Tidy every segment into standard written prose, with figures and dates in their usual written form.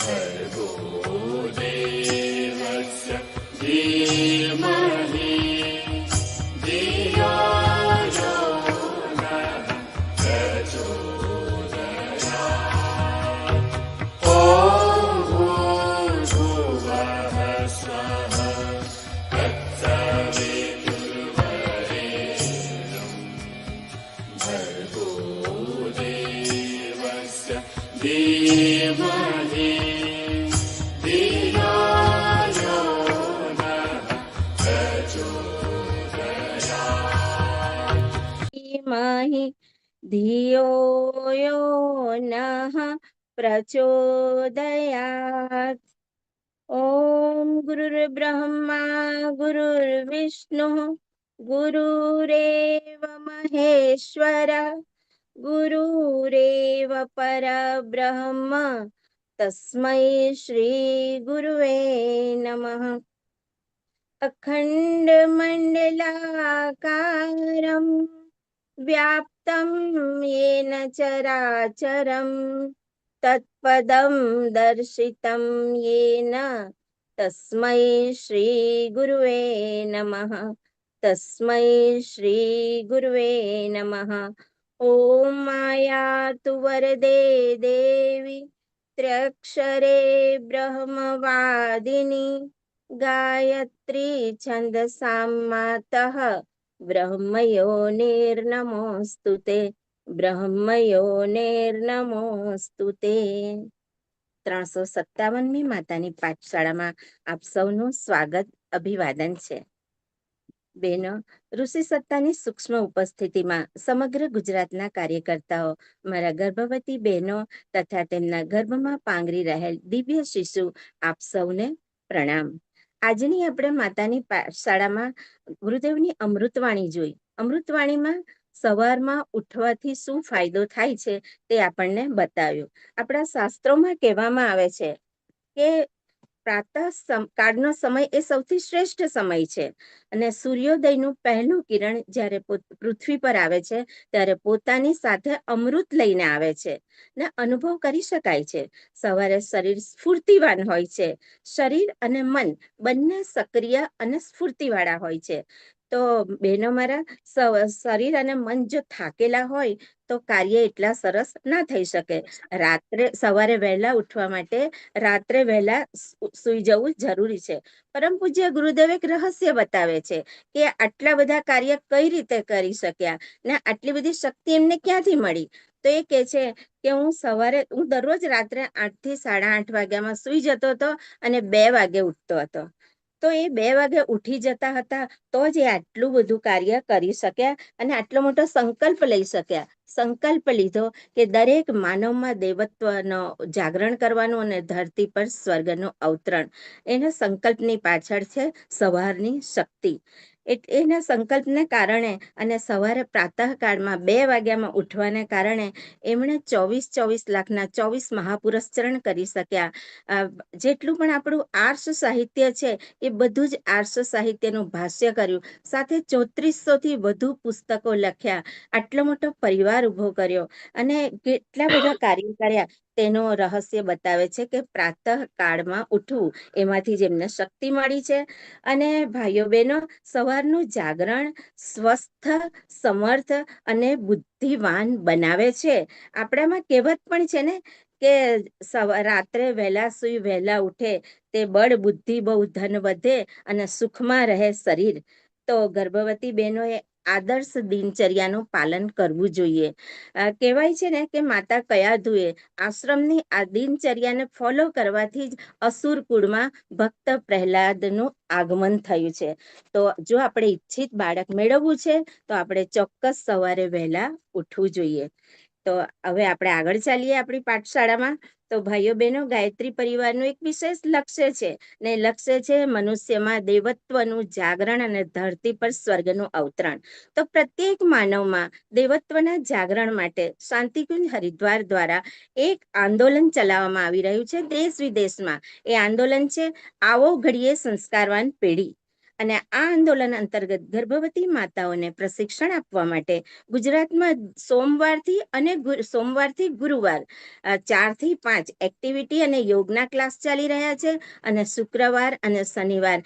भर्गो देवस्य धीमहि धियो यो नः प्रचोदयात्। ॐ भूर्भुवः स्वः तत्सवितुर्वरेण्यं भर्गो देवस्य धीमहि धियो यो नः प्रचोदयात्। धीमहि धियो यो नः प्रचोदयात्। ॐ गुरुर्ब्रह्मा गुरुर्विष्णुः गुरुरेव महेश्वर गुरुरेव परब्रह्म तस्मै श्री गुरुवे नमः। अखण्डमण्डलाकारं व्याप्तं येन चराचरं तत्पदं दर्शितं येन तस्मै श्री गुरुवे नमः। तस्मै श्री गुरुवे नमः। ॐ मायातु वरदे देवी त्र्यक्षरे ब्रह्मवादिनी गायत्री छन्दसां मातः ब्रह्मयोनिर्नमोऽस्तुते ब्रह्मयोनिर्नमोऽस्तुते। 357મી માતાની પાઠશાળામાં આપ સૌનું સ્વાગત અભિવાદન છે. બેનો, ઋષિ સત્તાની સૂક્ષ્મ ઉપસ્થિતિમાં સમગ્ર ગુજરાતના કાર્યકર્તાઓ, મારા ગર્ભવતી બહેનો તથા તેમના ગર્ભમાં પાંગરી રહેલ દિવ્ય શિશુ, આપ સૌને પ્રણામ. આજની આપણે માતાની પાઠશાળામાં ગુરુદેવની અમૃતવાણી જોઈ. અમૃતવાણીમાં સવારમાં ઉઠવાથી શું ફાયદો થાય છે તે આપણને બતાવ્યું. આપણા શાસ્ત્રોમાં કહેવામાં આવે છે કે પ્રાતઃ કાળનો સમય એ સૌથી શ્રેષ્ઠ સમય છે અને સૂર્યોદયનું પહેલું કિરણ જ્યારે પૃથ્વી પર આવે છે ત્યારે પોતાની સાથે અમૃત લઈને આવે છે ને અનુભવ કરી શકાય છે. સવારે શરીર સ્ફૂર્તિવાન હોય છે. શરીર અને મન બંને સક્રિય અને સ્ફૂર્તિવાળા હોય છે. તો બહેનો મારા, શરીર અને મન જો થાકેલા હોય તો કાર્ય એટલા સરસ ના થઈ શકે. સવારે વહેલા ઉઠવા માટે રાત્રે વહેલા સૂઈ જવું જરૂરી છે. પરમ પૂજ્ય ગુરુદેવ એક રહસ્ય બતાવે છે કે આટલા બધા કાર્ય કઈ રીતે કરી શક્યા ને આટલી બધી શક્તિ એમને ક્યાંથી મળી. તો એ કે છે કે હું દરરોજ રાત્રે 8 થી 8:30 વાગ્યામાં સૂઈ જતો હતો અને 2 વાગે ઉઠતો હતો. તો એ 2 વાગે ઉઠી જતા હતા તો જ એ આટલું બધું કાર્ય કરી શક્યા અને આટલો મોટો સંકલ્પ લઈ શક્યા. સંકલ્પ લીધો કે દરેક માનવમાં દેવત્વનો જાગરણ કરવાનું અને ધરતી પર સ્વર્ગનું અવતરણ. એના સંકલ્પની પાછળ છે સવારની શક્તિ. એના સંકલ્પને કારણે અને સવારે પ્રાતઃકાળમાં 2 વાગ્યામાં ઉઠવાને કારણે એમણે 24 લાખના 24 મહાપુરુષ ચરણ કરી શક્યા. જેટલું પણ આપણું આર્ષ સાહિત્ય છે એ બધું જ આર્ષ સાહિત્યનું ભાષ્ય કર્યું. સાથે 3400 થી વધુ પુસ્તકો લખ્યા. આટલો મોટો પરિવાર ઉભો કર્યો અને કેટલા બધા કાર્યો કર્યા. તેનો રહસ્ય બતાવે છે કે પ્રાતઃ કાળમાં ઉઠવું એમાંથી જેમને શક્તિ મળી છે. અને ભાઈઓ બહેનો, સવારનું જાગરણ સ્વસ્થ, સમર્થ અને બુદ્ધિવાન બનાવે છે. આપણામાં કહેવત પણ છે ને કે રાત્રે વહેલા સુઈ વહેલા ઉઠે તે બળ બુદ્ધિ બહુ ધન વધે અને સુખમાં રહે શરીર. તો ગર્ભવતી બહેનોએ આદર્શ દિનચર્યાનું પાલન કરવું જોઈએ. કહેવાય છે ને કે માતા કયા ધુએ. આશ્રમની આ દિનચર્યાને ફોલો કરવાથી જ અસુર કુળમાં ભક્ત પ્રહલાદનું આગમન થયું છે. તો જો આપણે ઈચ્છિત બાળક મેળવવું છે તો આપણે ચોક્કસ સવારે વહેલા ઉઠવું જોઈએ. તો હવે આપણે આગળ ચાલીએ આપણી પાઠશાળામાં. તો ભાઈઓ બહેનો, ગાયત્રી પરિવારનું એક વિશેષ લક્ષ્ય છે ને લક્ષ્ય છે મનુષ્યમાં દેવત્વનું જાગરણ અને ધરતી પર સ્વર્ગનું અવતરણ. તો પ્રત્યેક માનવમાં દેવત્વના જાગરણ માટે શાંતિકુંજ હરિદ્વાર દ્વારા એક આંદોલન ચલાવવામાં આવી રહ્યું છે દેશ વિદેશમાં. એ આંદોલન છે આવો ઘડીએ સંસ્કારવાન પેઢી. અને આ આંદોલન અંતર્ગત ગર્ભવતી માતાઓને પ્રશિક્ષણ આપવા માટે ગુજરાતમાં સોમવારથી ગુરુવાર 4 થી 5 એક્ટિવિટી અને યોગના ક્લાસ ચાલી રહ્યા છે. અને શુક્રવાર અને શનિવાર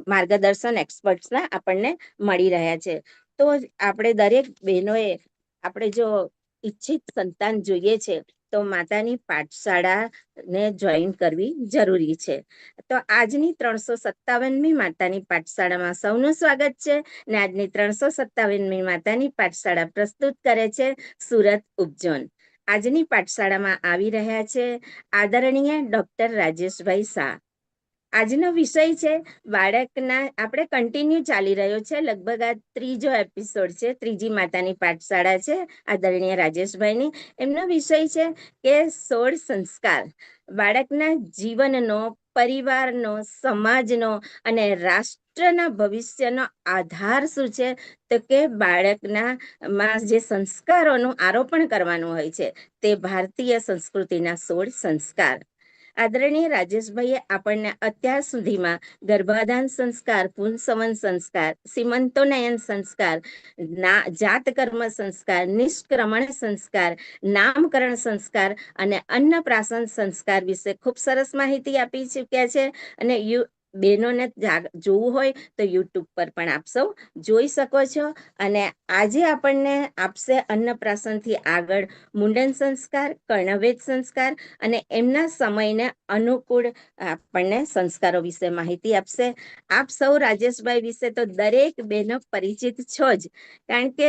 માર્ગદર્શન એક્સપર્ટ્સના આપણને મળી રહ્યા છે. તો આપણે દરેક બહેનોએ આપણે જો ઈચ્છિત સંતાન જોઈએ છે તો માતાની પાઠશાળાને જોઈન કરવી જરૂરી છે. તો આજની 357મી માતાની પાઠશાળામાં સૌનું સ્વાગત છે. ને આજની 357મી માતાની પાઠશાળા પ્રસ્તુત કરે છે સુરત ઉપઝોન. આજની પાઠશાળામાં આવી રહ્યા છે આદરણીય ડોક્ટર રાજેશભાઈ શાહ. આજનો વિષય છે બાળકના, આપણે કન્ટિન્યુ ચાલી રહ્યો છે, લગભગ આ ત્રીજો એપિસોડ છે, ત્રીજી માતાની પાઠશાળા છે આદરણીય રાજેશભાઈની. એમનો વિષય છે કે 16 સંસ્કાર બાળકના જીવનનો, પરિવારનો, સમાજનો અને રાષ્ટ્રના ભવિષ્યનો આધાર શું છે? તો કે બાળકના માં જે સંસ્કારોનું આરોપણ કરવાનું હોય છે તે ભારતીય સંસ્કૃતિના 16 સંસ્કાર. આદરણીય રાજેશભાઈએ આપણને અત્યાર સુધીમાં ગર્ભાધાન સંસ્કાર, પુંસવન સંસ્કાર, સીમંતોનયન સંસ્કાર, જાત કર્મ સંસ્કાર, નિષ્ક્રમણ સંસ્કાર, નામકરણ સંસ્કાર અને અન્નપ્રાશન સંસ્કાર વિશે ખૂબ સરસ માહિતી આપી ચૂક્યા છે. અને બહેનોને જોવું હોય તો યુટ્યુબ પર પણ આપ સૌ જોઈ શકો છો. અને આજે આપણને આપશે અન્નપ્રાશનથી આગળ મુંડન સંસ્કાર, કર્ણવેદ સંસ્કાર અને એમના સમયને અનુકૂળ આપણને સંસ્કારો વિશે માહિતી આપશે. આપ સૌ રાજેશભાઈ વિશે તો દરેક બહેનો પરિચિત છો જ, કારણ કે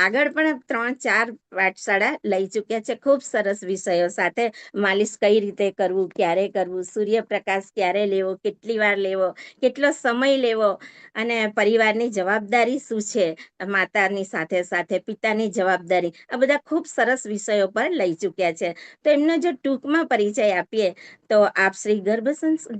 આગળ પણ 3-4 પાઠશાળા લઈ ચૂક્યા છે ખૂબ સરસ વિષયો સાથે. માલિશ કઈ રીતે કરવું, ક્યારે કરવું, સૂર્યપ્રકાશ ક્યારે લેવો, કેટલી વાર લેવો, કેટલો સમય લેવો, અને પરિવારની જવાબદારી શું છે, માતાની સાથે સાથે પિતાની જવાબદારી, આ બધા ખૂબ સરસ વિષયો પર લઈ ચૂક્યા છે. તો એમનો જો ટૂંકમાં પરિચય આપીએ તો આપ શ્રી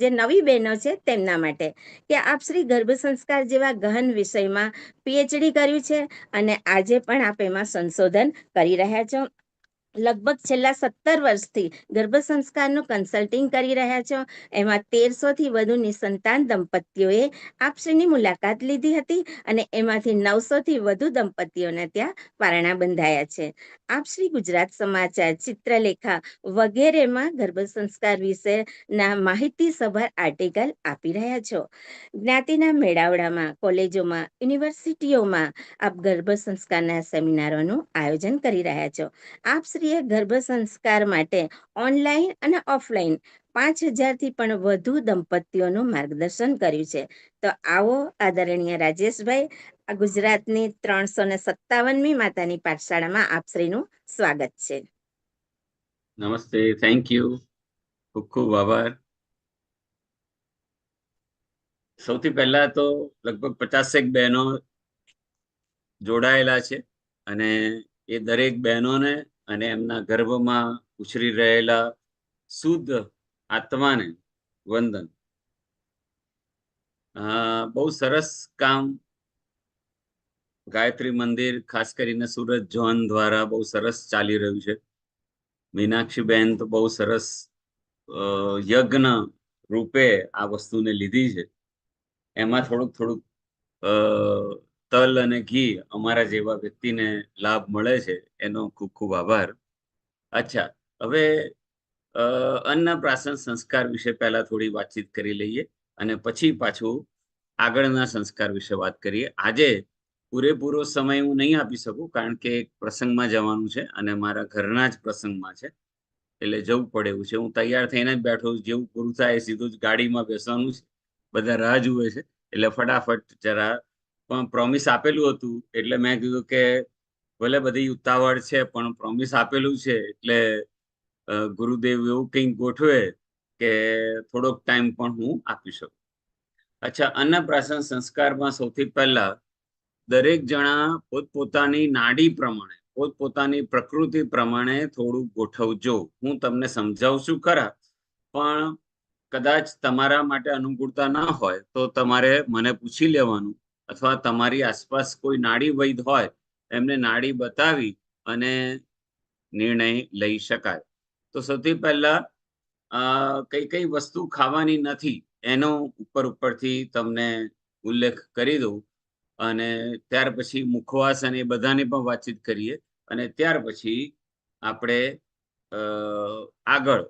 જે નવી બહેનો છે તેમના માટે કે આપ શ્રી ગર્ભ સંસ્કાર જેવા ગહન વિષયમાં પીએચડી કર્યું છે અને આજે પણ આપ એમાં સંશોધન કરી રહ્યા છો. લગભગ છેલ્લા 17 વર્ષથી ગર્ભ સંસ્કારનું કન્સલ્ટિંગ કરી રહ્યા છો. એમાં 1300 થી વધુ નિસંતાન દંપતીઓએ આપશ્રીની મુલાકાત લીધી હતી અને એમાંથી 900 થી વધુ દંપતીઓને ત્યાં પારણા બંધાયા છે. આપશ્રી ગુજરાત સમાચાર, ચિત્રલેખા વગેરેમાં ગર્ભ સંસ્કાર વિશેના માહિતીસભર આર્ટિકલ આપી રહ્યા છો. જ્ઞાતિના મેળાવડામાં, કોલેજોમાં, યુનિવર્સિટીઓમાં આપ ગર્ભ સંસ્કારના સેમિનારોનું આયોજન કરી રહ્યા છો. આપ શ્રીએ ગર્ભ સંસ્કાર માટે ઓનલાઈન અને ઓફલાઈન 5000 થી પણ વધુ દંપતીઓનું માર્ગદર્શન કર્યું છે. તો આવો આદરણીય રાજેશભાઈ, આ ગુજરાતની 357મી માતાની પાઠશાળામાં આપ શ્રીનું સ્વાગત છે. નમસ્તે, થેન્ક યુ, ખૂબ ખૂબ આભાર. સૌથી પહેલા તો લગભગ 50 બહેનો જોડાયેલા છે અને એ દરેક બહેનોને અને એમના ગર્ભમાં ઉછરી રહેલા શુદ્ધ આત્માને વંદન. બહુ સરસ કામ ગાયત્રી મંદિર, ખાસ કરીને સુરત ઝોન દ્વારા બહુ સરસ ચાલી રહ્યું છે. મીનાક્ષીબેન તો બહુ સરસ યજ્ઞ રૂપે આ વસ્તુને લીધી છે. એમાં થોડુંક તલ અને ઘી અમારા જેવા વ્યક્તિને લાભ મળે છે, એનો ખૂબ ખૂબ આભાર. અચ્છા, હવે અન્નપ્રાશન સંસ્કાર વિશે પહેલા થોડી વાતચીત કરી લઈએ અને પછી પાછું આગળના સંસ્કાર વિશે વાત કરીએ. આજે પૂરેપૂરો સમય હું નહીં આપી શકું, કારણ કે એક પ્રસંગમાં જવાનું છે અને મારા ઘરના જ પ્રસંગમાં છે, એટલે જવું પડે એવું છે. હું તૈયાર થઈને જ બેઠો છું, જેવું પૂરું થાય સીધું જ ગાડીમાં બેસવાનું છે. બધા રાહ જુએ છે, એટલે ફટાફટ જરા પણ પ્રોમિસ આપેલું હતું એટલે મેં કીધું કે ભલે બધી ઉતાવળ છે પણ પ્રોમિસ આપેલું છે એટલે ગુરુદેવ એવું કંઈક ગોઠવે કે થોડોક ટાઈમ પણ હું આપી શકું. અચ્છા, અન્નપ્રાશન સંસ્કારમાં સૌથી પહેલા દરેક જણા પોતપોતાની નાડી પ્રમાણે, પોતપોતાની પ્રકૃતિ પ્રમાણે થોડું ગોઠવજો. હું તમને સમજાવું છું ખરા, પણ કદાચ તમારા માટે અનુકૂળતા ના હોય તો તમારે મને પૂછી લેવાનું, અથવા તમારી આસપાસ કોઈ નાડી વૈદ હોય એમને નાડી બતાવી અને નિર્ણય લઈ શકાય. તો સૌથી પહેલા કઈ કઈ વસ્તુ ખાવાની નથી એનો ઉપરથી તમને ઉલ્લેખ કરી દઉં અને ત્યાર પછી મુખવાસ અને એ બધાની પણ વાતચીત કરીએ અને ત્યાર પછી આપણે આગળ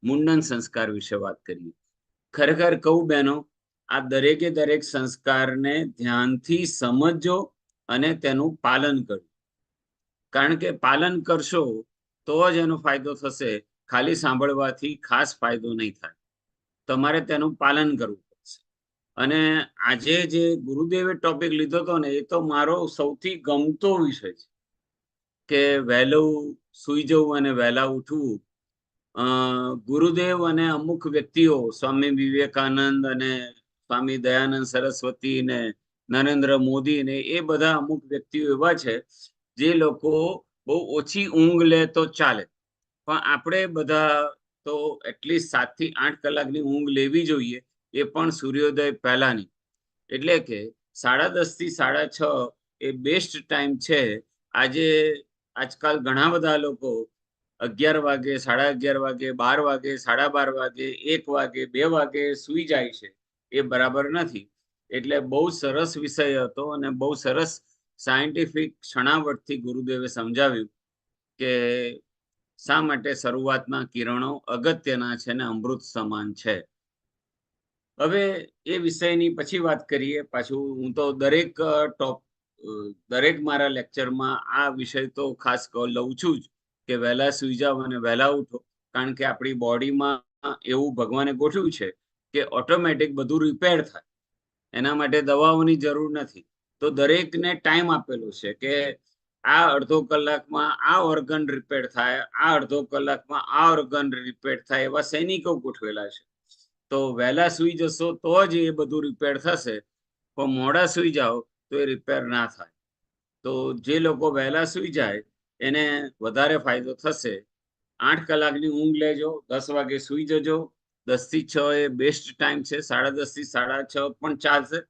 મુંડન સંસ્કાર વિશે વાત કરીએ. ખરેખર કહું બહેનો, આ દરેકે દરેક સંસ્કારને ધ્યાનથી સમજો અને તેનું પાલન કરજો. કારણ કે પાલન કરશો તો જ એનો ફાયદો થશે. ખાલી સાંભળવાથી ખાસ ફાયદો નહીં થાય. તમારે તેનું પાલન કરવું પડશે. અને આજે જે ગુરુદેવે ટોપિક લીધો હતો ને, એ તો મારો સૌથી ગમતો વિષય છે કે વહેલું સૂઈ જવું અને વહેલા ઉઠવું. ગુરુદેવ અને અમુક વ્યક્તિઓ, સ્વામી વિવેકાનંદ અને સ્વામી દયાનંદ સરસ્વતી ને નરેન્દ્ર મોદી ને એ બધા અમુક વ્યક્તિઓ એવા છે જે લોકો બહુ ઓછી ઊંઘ લે તો ચાલે, પણ આપણે બધા તો એટલીસ્ટ 7 થી 8 કલાકની ઊંઘ લેવી જોઈએ, એ પણ સૂર્યોદય પહેલાની. એટલે કે 10:30 થી 6:30 એ બેસ્ટ ટાઈમ છે. આજકાલ ઘણા બધા લોકો 11 વાગે, 11:30 વાગે, 12 વાગે, 12:30 વાગે, 1 વાગે, 2 વાગે સૂઈ જાય છે. એ બરાબર નથી. એટલે બહુ સરસ વિષય હતો અને બહુ સરસ સાયન્ટિફિક ક્ષણાવટથી ગુરુદેવે સમજાવ્યું કે શા માટે શરૂઆતના કિરણો અગત્યના છે ને અમૃત સમાન છે. હવે એ વિષયની પછી વાત કરીએ. પાછું હું તો દરેક મારા લેક્ચરમાં આ વિષય તો ખાસ લઉં છું જ કે વહેલા સૂઈ જાઓ અને વહેલા ઉઠો. કારણ કે આપણી બોડીમાં એવું ભગવાને ગોઠવ્યું છે કે ઓટોમેટિક બધું રિપેર થાય. એના માટે દવાઓની જરૂર નથી. તો દરેકને ટાઈમ આપેલો છે કે આ અડધો કલાકમાં આ ઓર્ગન રિપેર થાય, આ અડધો કલાકમાં આ ઓર્ગન રિપેર થાય. એવા સૈનિકો ગોઠવેલા છે. તો વહેલા સૂઈ જશો તો જ એ બધું રિપેર થશે, પણ મોડા સૂઈ જાઓ તો એ રિપેર ના થાય. તો જે લોકો વહેલા સૂઈ જાય એને વધારે ફાયદો થશે. 8 કલાકની ઊંઘ લેજો, 10 વાગે સૂઈ જજો. 10 થી 6 એ બેસ્ટ ટાઈમ છે. 10:30 થી 6:30 પણ ચાલશે.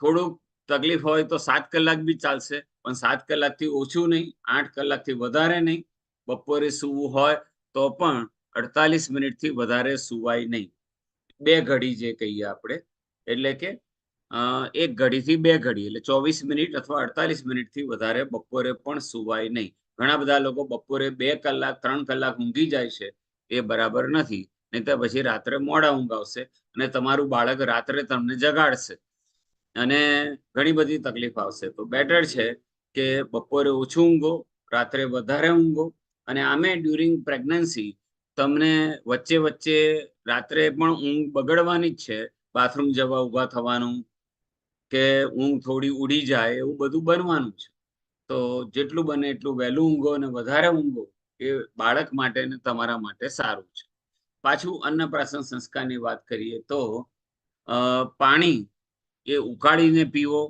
થોડુંક તકલીફ હોય તો 7 કલાક બી ચાલશે, પણ 7 કલાકથી ઓછું નહીં, 8 કલાકથી વધારે નહીં. બપોરે સૂવું હોય તો પણ 48 મિનિટથી વધારે સુવાય નહીં. 2 ઘડી જે કહીએ આપણે, એટલે કે 1 ઘડીથી 2 ઘડી, એટલે 24 મિનિટ અથવા 48 મિનિટથી વધારે બપોરે પણ સુવાય નહીં. ઘણા બધા લોકો બપોરે 2 કલાક 3 કલાક ઊંઘી જાય છે. એ બરાબર નથી. નહીં તો પછી રાત્રે મોડા ઊંઘ આવશે અને તમારું બાળક રાત્રે તમને જગાડશે અને ઘણી બધી તકલીફ આવશે. તો બેટર છે કે બપોરે ઓછું ઊંઘો, રાત્રે વધારે ઊંઘો. અને આમે ડ્યુરિંગ પ્રેગ્નન્સી તમને વચ્ચે વચ્ચે રાત્રે પણ ઊંઘ બગડવાની જ છે. બાથરૂમ જવા ઊભા થવાનું કે ઊંઘ થોડી ઉડી જાય, એવું બધું બનવાનું છે. તો જેટલું બને એટલું વહેલું ઊંઘો અને વધારે ઊંઘો, એ બાળક માટે ને તમારા માટે સારું છે. પાછું અન્નપ્રાશન સંસ્કારની વાત કરીએ તો પાણી એ ઉકાળીને પીવો.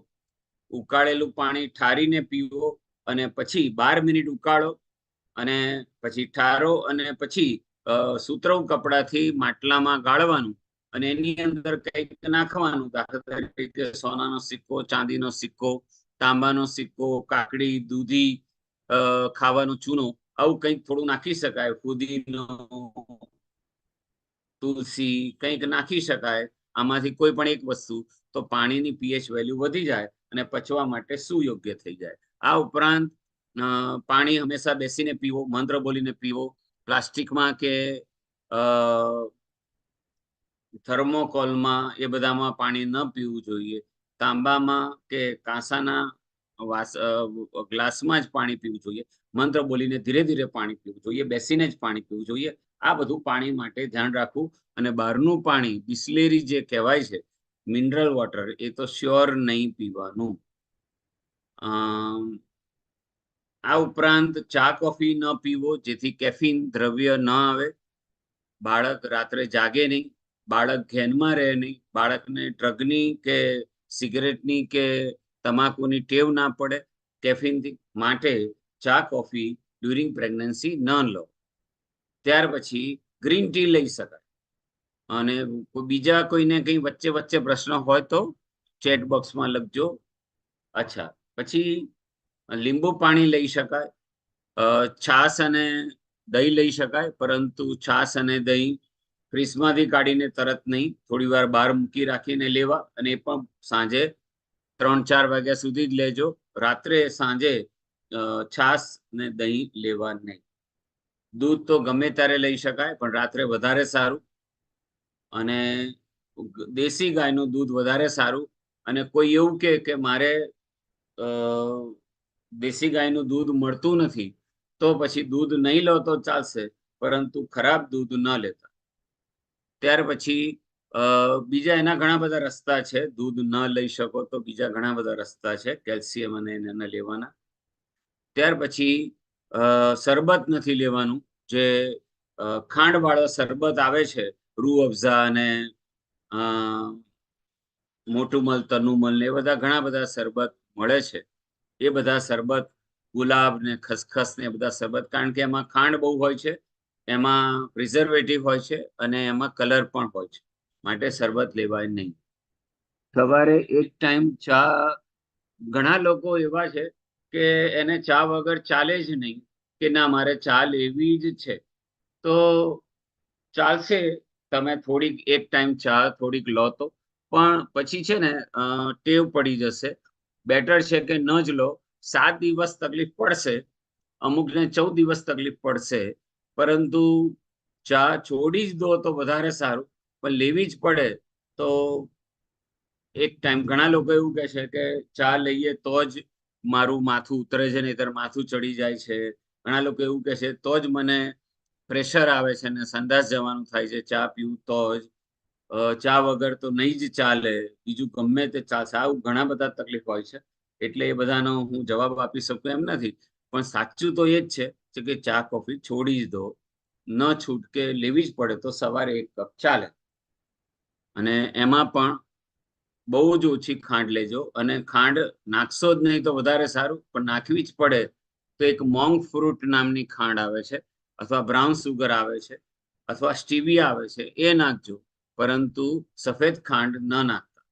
ઉકાળેલું પાણી ઠારીને પીવો અને પછી 12 મિનિટ ઉકાળો અને પછી ઠારો અને પછી સુતરવ કપડાથી માટલામાં ગાળવાનું અને એની અંદર કંઈક નાખવાનું. દાખલા તરીકે સોનાનો સિક્કો, ચાંદીનો સિક્કો, તાંબાનો સિક્કો, કાકડી, દૂધી, ખાવાનો ચૂનો, આવું કંઈક થોડું નાખી શકાય. ફુદીનો, તુલસી, કંઈક નાખી શકાય આમાંથી કોઈ પણ એક વસ્તુ. તો પાણીની પીએચ વેલ્યુ વધી જાય અને પચવા માટે સુયોગ્ય થઈ જાય. આ ઉપરાંત પાણી હંમેશા બેસીને પીવો, મંત્ર બોલીને પીવો. પ્લાસ્ટિકમાં કે થર્મોકોલમાં એ બધામાં પાણી ન પીવું જોઈએ. તાંબામાં કે કાંસાના ગ્લાસમાં જ પાણી પીવું જોઈએ. મંત્ર બોલીને ધીરે ધીરે પાણી પીવું જોઈએ. બેસીને જ પાણી પીવું જોઈએ. આ બધું પાણી માટે ધ્યાન રાખવું. અને બહારનું પાણી બિસ્લેરી જે કહેવાય છે, મિનરલ વોટર, એ તો શ્યોર નહીં પીવાનું. આ ઉપરાંત ચા કોફી ન પીવો, જેથી કેફીન દ્રવ્ય ન આવે. બાળક રાત્રે જાગે નહીં, બાળક ઘેનમાં રહે નહીં, બાળકને ડ્રગની કે સિગરેટની કે તમાકુની ટેવ ના પડે કેફીનથી. માટે ચા કોફી ડ્યુરિંગ પ્રેગ્નન્સી ન લો. ત્યાર પછી ગ્રીન ટી લઈ શકાય. અને બીજા કોઈને કંઈ વચ્ચે વચ્ચે પ્રશ્ન હોય તો ચેટ બોક્સમાં લખજો. અચ્છા, પછી લીંબુ પાણી લઈ શકાય. છાશ અને દહીં લઈ શકાય, પરંતુ છાશ અને દહીં ફ્રીજમાંથી કાઢીને તરત નહીં, થોડી વાર બહાર મૂકી રાખીને લેવા, અને એ પણ સાંજે 3-4 વાગ્યા સુધી જ લેજો. રાત્રે સાંજે છાશ ને દહીં લેવા નહીં. દૂધ તો ગમે ત્યારે લઈ શકાય, પણ રાત્રે વધારે સારું. અને દેશી ગાયનું દૂધ વધારે સારું. અને કોઈ એવું કે મારે અ, દેશી ગાયનું દૂધ મળતું નથી, તો પછી દૂધ નહીં લો તો ચાલશે, પરંતુ ખરાબ દૂધ ન લેતા. ત્યાર પછી બીજા એના ઘણા બધા રસ્તા છે. દૂધ ન લઈ શકો તો બીજા ઘણા બધા રસ્તા છે કેલ્શિયમ અને એને લેવાના. ત્યાર પછી શરબત નથી લેવાનું. જે ખાંડવાળો શરબત આવે છે, રૂહ અફઝા અને મોટુમલ, તનુમલ ને એ બધા ઘણા બધા શરબત મળે છે. એ બધા શરબત, ગુલાબ ને ખસખસ ને એ બધા શરબત, કારણ કે એમાં ખાંડ બહુ હોય છે, એમાં પ્રિઝર્વેટિવ હોય છે, અને એમાં કલર પણ હોય છે, માટે શરબત લેવાય નહીં. સવારે એક ટાઈમ ચા, ઘણા લોકો એવા છે કે એને ચા વગર ચાલે જ નહીં, કે ના મારે ચા લેવી જ છે. તો ચાલશે, તમે થોડીક એક ટાઈમ ચા થોડીક લો તો, પણ પછી છે ને ટેવ પડી જશે. બેટર છે કે ન જ લો. 7 દિવસ તકલીફ પડશે, અમુકને 14 દિવસ તકલીફ પડશે, પરંતુ ચા છોડી જ દો તો વધારે સારું. પણ લેવી જ પડે તો એક ટાઈમ, ઘણા લોકો એવું કહે છે કે ચા લઈએ તો જ મારું માથું ઉતરે છે, નહીંતર માથું ચડી જાય છે. ઘણા લોકો એવું કહે છે તો જ મને પ્રેશર આવે છે ને સંડાસ જવાનું થાય છે, ચા પીવું તો જ. ચા વગર તો નહીં જ ચાલે, બીજું ગમે તે ચાલશે. આવું ઘણા બધા તકલીફ હોય છે. એટલે એ બધાનો હું જવાબ આપી શકું એમ નથી, પણ સાચું તો એ જ છે કે ચા કોફી છોડી જ દો. ન છૂટકે લેવી જ પડે તો સવારે 1 કપ ચાલે. અને એમાં પણ બહુ જ ઓછી ખાંડ લેજો. અને ખાંડ નાખશો જ નહીં તો વધારે સારું, પણ નાખવી જ પડે તો એક મોંગ ફ્રૂટ નામની ખાંડ આવે છે, અથવા બ્રાઉન સુગર આવે છે, અથવા સ્ટીવિયા આવે છે, એ નાખજો. પરંતુ સફેદ ખાંડ ન નાખતા.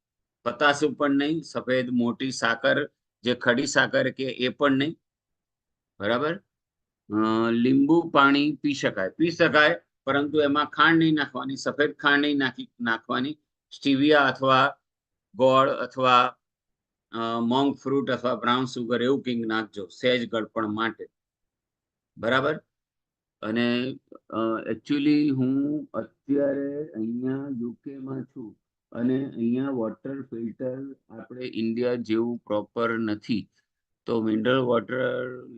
પતાસું પણ નહીં, સફેદ મોટી સાકર, જે ખડી સાકર કે એ પણ નહીં. બરાબર. લીંબુ પાણી પી શકાય, પરંતુ એમાં ખાંડ નહીં નાખવાની, સફેદ ખાંડ નહીં નાખવાની. સ્ટીવિયા અથવા ગોળ અથવા મોંગ ફ્રૂટ અથવા બ્રાઉન સુગર એવું કંઈક નાખજો, સહેજ ગળપણ માટે. બરાબર. અને એકચ્યુઅલી હું અત્યારે અહીંયા યુકેમાં છું, અને અહીંયા વોટર ફિલ્ટર આપણે ઇન્ડિયા જેવું પ્રોપર નથી, તો મિનરલ વોટર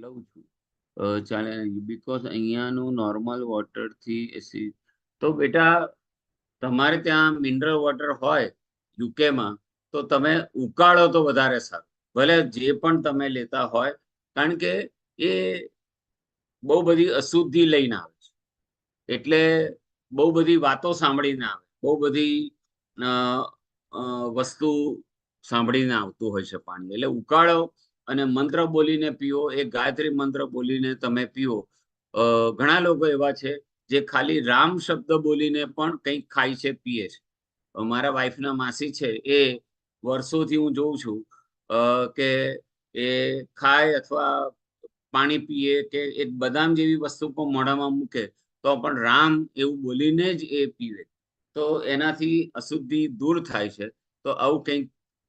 લઉં છું. ચાલે, બીકોઝ અહીંયાનું નોર્મલ વોટરથી એસિડ. તો બેટા, તમારે ત્યાં મિનરલ વોટર હોય યુકેમાં, તો તમે ઉકાળો તો વધારે સારું. ભલે જે પણ તમે લેતા હોય, કારણ કે એ બહુ બધી અશુદ્ધિ લઈને આવે છે. એટલે બહુ બધી વાતો સાંભળીને આવે, બહુ બધી વસ્તુ સાંભળીને આવતું હોય છે પાણી. એટલે ઉકાળો અને મંત્ર બોલીને પીવો. એ ગાયત્રી મંત્ર બોલીને તમે પીવો. ઘણા લોકો એવા છે જે ખાલી રામ શબ્દ બોલીને પણ કંઈક ખાય છે, પીએ છે. મારા વાઈફના માસી છે, એ વર્ષોથી હું જોઉં છું કે એ ખાય અથવા પાણી પીએ કે એક બદામ જેવી વસ્તુ પણ મોઢામાં મૂકે તો પણ રામ એવું બોલીને જ એ પીવે. તો એનાથી અશુદ્ધિ દૂર થાય છે. તો આવું કંઈક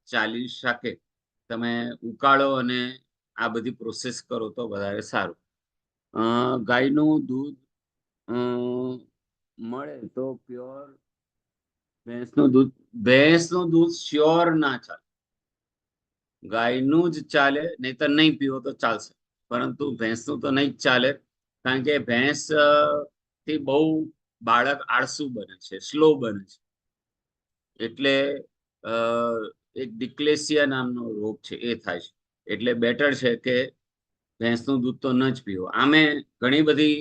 ચાલી શકે. તમે ઉકાળો અને આ બધી પ્રોસેસ કરો તો વધારે સારું. ગાયનું દૂધ મળે તો પ્યોર. ભેંસનું દૂધ શ્યોર ના ચાલે. ગાયનું જ ચાલે, નહીતર નહીં પીવો તો ચાલશે, પરંતુ ભેંસનું તો નહીં જ ચાલે. કારણ કે ભેંસ થી બહુ બાળક આળસુ બને છે, સ્લો બને છે. એટલે એક ડિક્લેસિયા નામનો રોગ છે, એ થાય છે. એટલે બેટર છે કે ભેંસનું દૂધ તો ન જ પીવો. આમે ઘણી બધી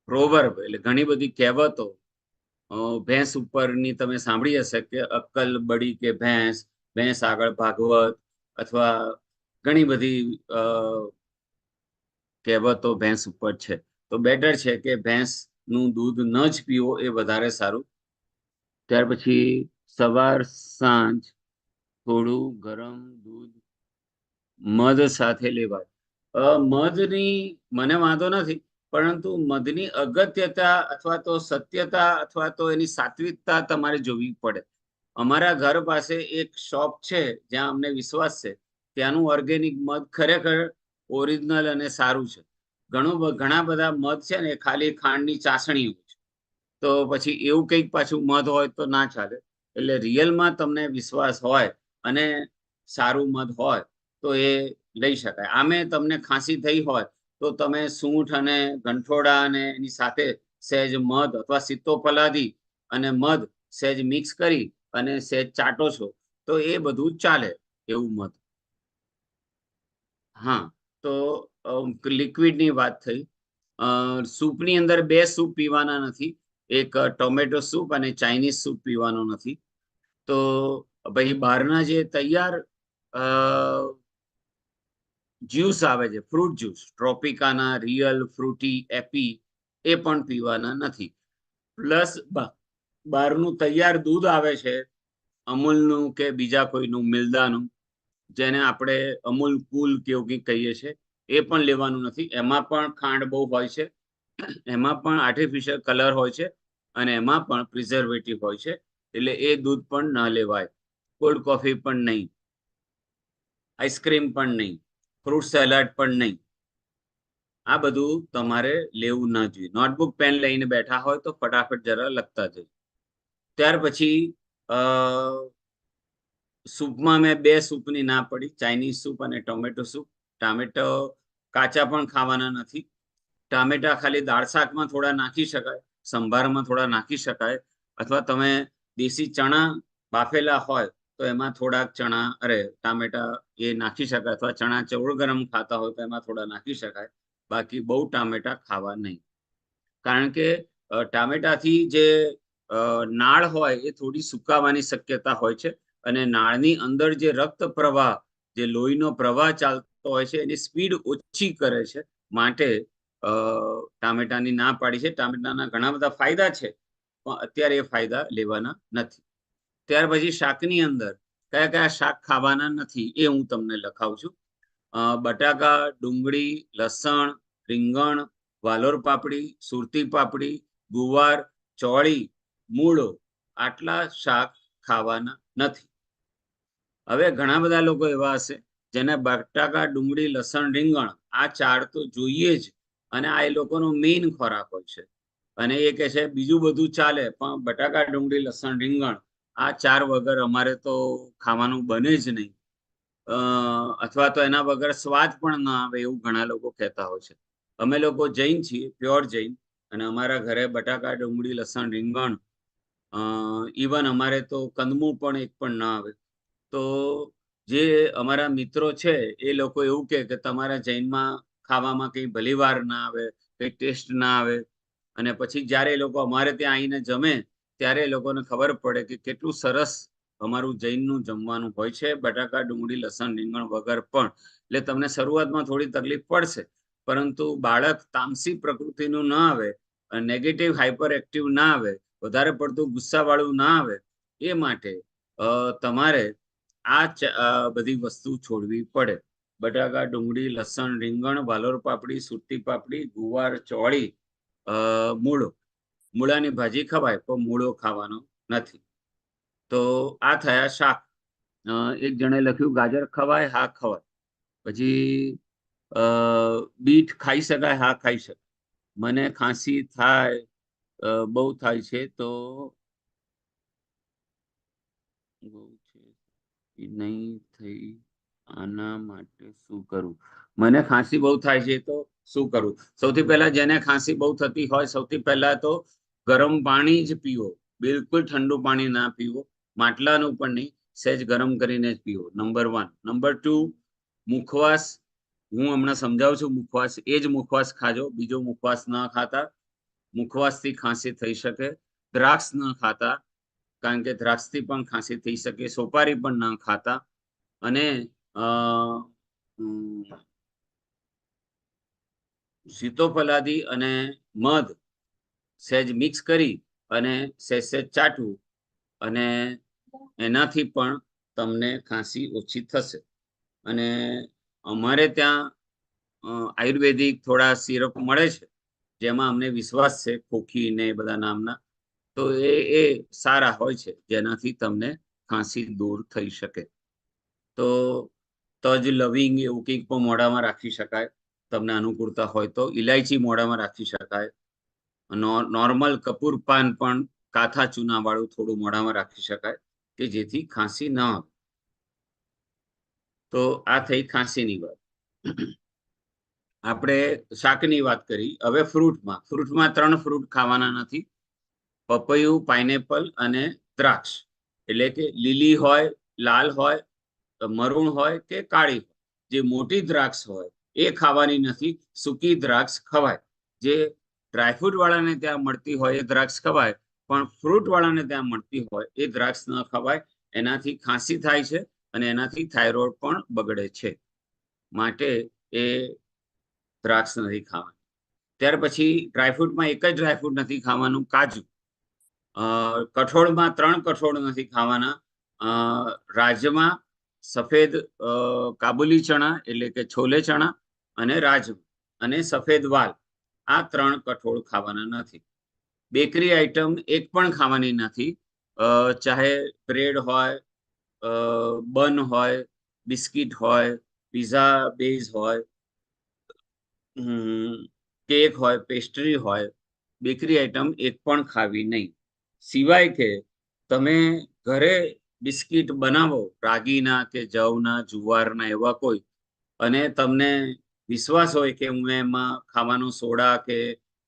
પ્રોવર્બ, એટલે ઘણી બધી કહેવતો ભેંસ ઉપરની તમે સાંભળી હશે, કે અક્કલ બડી કે ભેંસ આગળ ભાગવત, અથવા ઘણી બધી કહેવતો ભેંસ ઉપર છે. તો બેટર છે કે ભેંસનું દૂધ ન જ પીવો, એ વધારે સારું. ત્યાર પછી સવાર સાંજ થોડું ગરમ દૂધ મધ સાથે લેવાય. મધની મને વાંધો નથી, પરંતુ મધની અગત્યતા અથવા તો સત્યતા અથવા તો એની સાત્વિકતા તમારે જોવી પડે. અમારા ઘર પાસે એક શોપ છે જ્યાં અમને વિશ્વાસ છે, ત્યાંનું ઓર્ગેનિક મધ ખરેખર ઓરિજિનલ અને સારું છે. ઘણા બધા મધ છે ને એ ખાલી ખાંડની ચાસણી હોય છે, તો પછી એવું કંઈક પાછું મધ હોય તો ના ચાલે. એટલે રિયલમાં તમને વિશ્વાસ હોય અને સારું મધ હોય તો એ લઈ શકાય. આમે તમને ખાંસી થઈ હોય તો તમે સૂંઠ અને ગંઠોડા અને એની સાથે સહેજ મધ અથવા સિત્તોફલાદી અને મધ સહેજ મિક્સ કરી અને સહેજ ચાટો છો તો એ બધું ચાલે એવું મધ. હા, તો લિક્વિડની વાત થઈ. સૂપની અંદર બે સૂપ પીવાના નથી, એક ટોમેટો સૂપ અને ચાઇનીઝ સૂપ પીવાનો નથી. તો ભાઈ બહારના જે તૈયાર જ્યુસ આવે છે, fruit juice, Tropicana, Real, Frooti, Appy, એ પણ પીવાના નથી. પ્લસ બહારનું તૈયાર દૂધ આવે છે, અમૂલનું કે બીજા કોઈનું, મિલ્દાનું, જેને આપણે અમૂલ કુલ કે એવું કંઈક કહીએ છીએ, એ પણ લેવાનું નથી. એમાં પણ ખાંડ બહુ હોય છે, એમાં પણ આર્ટિફિશિયલ કલર હોય છે અને એમાં પણ પ્રિઝર્વેટિવ હોય છે. એટલે એ દૂધ પણ ન લેવાય. કોલ્ડ કોફી પણ નહીં, આઈસ્ક્રીમ પણ નહીં, ફ્રૂટ સલાડ પણ નહીં. આ બધું તમારે લેવું ના જોઈએ. નોટબુક પેન લઈને બેઠા હોય તો ફટાફટ જરા લખતા જજો. ત્યાર પછી સૂપમાં મેં બે સૂપની ના પડી, ચાઇનીઝ સૂપ અને ટોમેટો સૂપ. ટામેટો કાચા પણ ખાવાના નથી. ટામેટા ખાલી દાળ શાકમાં થોડા નાખી શકાય, સંભારમાં થોડા નાખી શકાય, અથવા તમે દેશી ચણા બાફેલા હોય તો એમાં થોડાક ટામેટા એ નાખી શકાય, અથવા ચણા ચવળ ગરમ ખાતા હોય તો એમાં થોડા નાખી શકાય. બાકી બહુ ટામેટા ખાવા નહીં, કારણ કે ટામેટાથી જે નાળ હોય એ થોડી સુકાવાની શક્યતા હોય છે અને નાળની અંદર જે રક્ત પ્રવાહ, જે લોહીનો પ્રવાહ ચાલતો હોય છે, એની સ્પીડ ઓછી કરે છે. માટે ટામેટાની ના પાડી છે. ટામેટાના ઘણા બધા ફાયદા છે, પણ અત્યારે એ ફાયદા લેવાના નથી. ત્યાર પછી શાકની અંદર કયા કયા શાક ખાવાના નથી એ હું તમને લખાવું છું. બટાકા, ડુંગળી, લસણ, રીંગણ, વાલોર પાપડી, સુરતી પાપડી, ગુવાર, ચોળી, મૂળો, આટલા શાક ખાવાના નથી. હવે ઘણા બધા લોકો એવા હશે જેને બટાકા, ડુંગળી, લસણ, રીંગણ આ ચાર તો જોઈએ જ, અને આ એ લોકોનો મેઇન ખોરાક હોય છે. અને એ કહે છે બીજું બધું ચાલે, પણ બટાકા, ડુંગળી, લસણ, રીંગણ આ ચાર વગર અમારે તો ખાવાનું બને જ નહીં, અથવા તો એના વગર સ્વાદ પણ ના આવે, એવું ઘણા લોકો કહેતા હોય છે. અમે લોકો જૈન છીએ, પ્યોર જૈન, અને અમારા ઘરે બટાકા, ડુંગળી, લસણ, રીંગણ, ઇવન અમારે તો કંદમૂળ પણ એક પણ ના આવે. તો જે અમારા મિત્રો છે એ લોકો એવું કે તમારા જૈનમાં ખાવામાં કંઈ ભલીવાર ના આવે, કંઈ ટેસ્ટ ના આવે. અને પછી જ્યારે એ લોકો અમારે ત્યાં આવીને જમે ત્યારે એ લોકોને ખબર પડે કે કેટલું સરસ અમારું જૈનનું જમવાનું હોય છે, બટાકા, ડુંગળી, લસણ, રીંગણ વગર પણ. એટલે તમને શરૂઆતમાં થોડી તકલીફ પડશે, પરંતુ બાળક તામસી પ્રકૃતિનું ના આવે, નેગેટિવ હાઇપર એક્ટિવ ના આવે, વધારે પડતું ગુસ્સાવાળું ના આવે, એ માટે તમારે આ બધી વસ્તુ છોડવી પડે. બટાકા, ડુંગળી, લસણ, રીંગણ, વાલોર પાપડી, સુરતી પાપડી, ગુવાર, ચોળી, મૂળો. મૂળાની ભાજી ખવાય પણ મૂળો ખાવાનો નથી. તો આ થયા શાક. એક જણે લખ્યું ગાજર ખવાય, હા ખવાય. પછી બીટ ખાઈ શકાય, હા ખાઈ શકાય. મને ખાંસી થાય, બહુ થાય છે, તો બહુ છે નહીં થઈ, આના માટે શું કરું? મને ખાંસી બહુ થાય છે તો શું કરું? સૌથી પહેલા જેને ખાંસી બહુ થતી હોય, સૌથી પહેલા તો ગરમ પાણી જ પીવો. બિલકુલ ઠંડુ પાણી ના પીવો, માટલાનું પણ નહીં, સહેજ ગરમ કરીને જ પીવો. નંબર 1. નંબર 2, મુખવાસ. હું હમણાં સમજાવું છું મુખવાસ, એ જ મુખવાસ ખાજો, બીજો મુખવાસ ના ખાતા. મુખવાસથી ખાંસી થઈ શકે. દ્રાક્ષ ન ખાતા, કારણ કે દ્રાક્ષથી પણ ખાંસી થઈ શકે. સોપારી પણ ના ખાતા. અને સીતોફલાદી અને મધ સહેજ મિક્સ કરી અને સહેજ સહેજ ચાટવું, અને એનાથી પણ તમને ખાંસી ઓછી થશે. અને અમારે ત્યાં આયુર્વેદિક થોડા સિરપ મળે છે, જેમાં અમને વિશ્વાસ છે, ખોખી ને એ બધા નામના, તો એ સારા હોય છે, જેનાથી તમને ખાંસી દૂર થઈ શકે. તો તજ, લવિંગ એવું કંઈક પણ મોઢામાં રાખી શકાય, તમને અનુકૂળતા હોય તો. ઇલાયચી મોઢામાં રાખી શકાય. નોર્મલ કપૂર પાન પણ કાથા ચૂના વાળું થોડું મોઢામાં રાખી શકાય, કે જેથી ખાંસી ન આવે. તો આ થઈ ખાંસીની વાત. આપણે શાકની વાત કરી. હવે ફ્રૂટમાં 3 ફ્રૂટ ખાવાના નથી: પપૈયું, પાઇનેપલ અને દ્રાક્ષ. એટલે કે લીલી હોય, લાલ હોય, મરૂણ હોય કે કાળી હોય. જે મોટી દ્રાક્ષ હોય એ ખાવાની નથી. સૂકી દ્રાક્ષ ખવાય. જે ડ્રાયફ્રૂટ વાળાને ત્યાં મળતી હોય એ દ્રાક્ષ ખવાય, પણ ફ્રૂટ વાળાને ત્યાં મળતી હોય એ દ્રાક્ષ ન ખવાય. એનાથી ખાંસી થાય છે અને એનાથી થાઇરોઇડ પણ બગડે છે. માટે એ દ્રાક્ષ નથી ખાવાની. ત્યાર પછી ડ્રાયફ્રૂટમાં એક જ ડ્રાયફ્રૂટ નથી ખાવાનું: કાજુ. કઠોળમાં 3 કઠોળ નથી ખાવાના: રાજમા, સફેદ કાબુલી ચણા એટલે કે છોલે ચણા, અને રાજમા, અને સફેદ વાલ. આ 3 કઠોળ ખાવાના નથી. બેકરી આઈટમ એક પણ ખાવાની નથી. ચાહે બ્રેડ હોય, બન હોય, બિસ્કિટ હોય, પીઝા બેઝ હોય, કેક હોય, પેસ્ટ્રી હોય, બેકરી આઈટમ એક પણ ખાવી નહીં. સિવાય કે તમે ઘરે બિસ્કિટ બનાવો, રાગીના કે જવના, જુવારના, એવા કોઈ, અને તમને વિશ્વાસ હોય કે હું એમાં ખાવાનું સોડા કે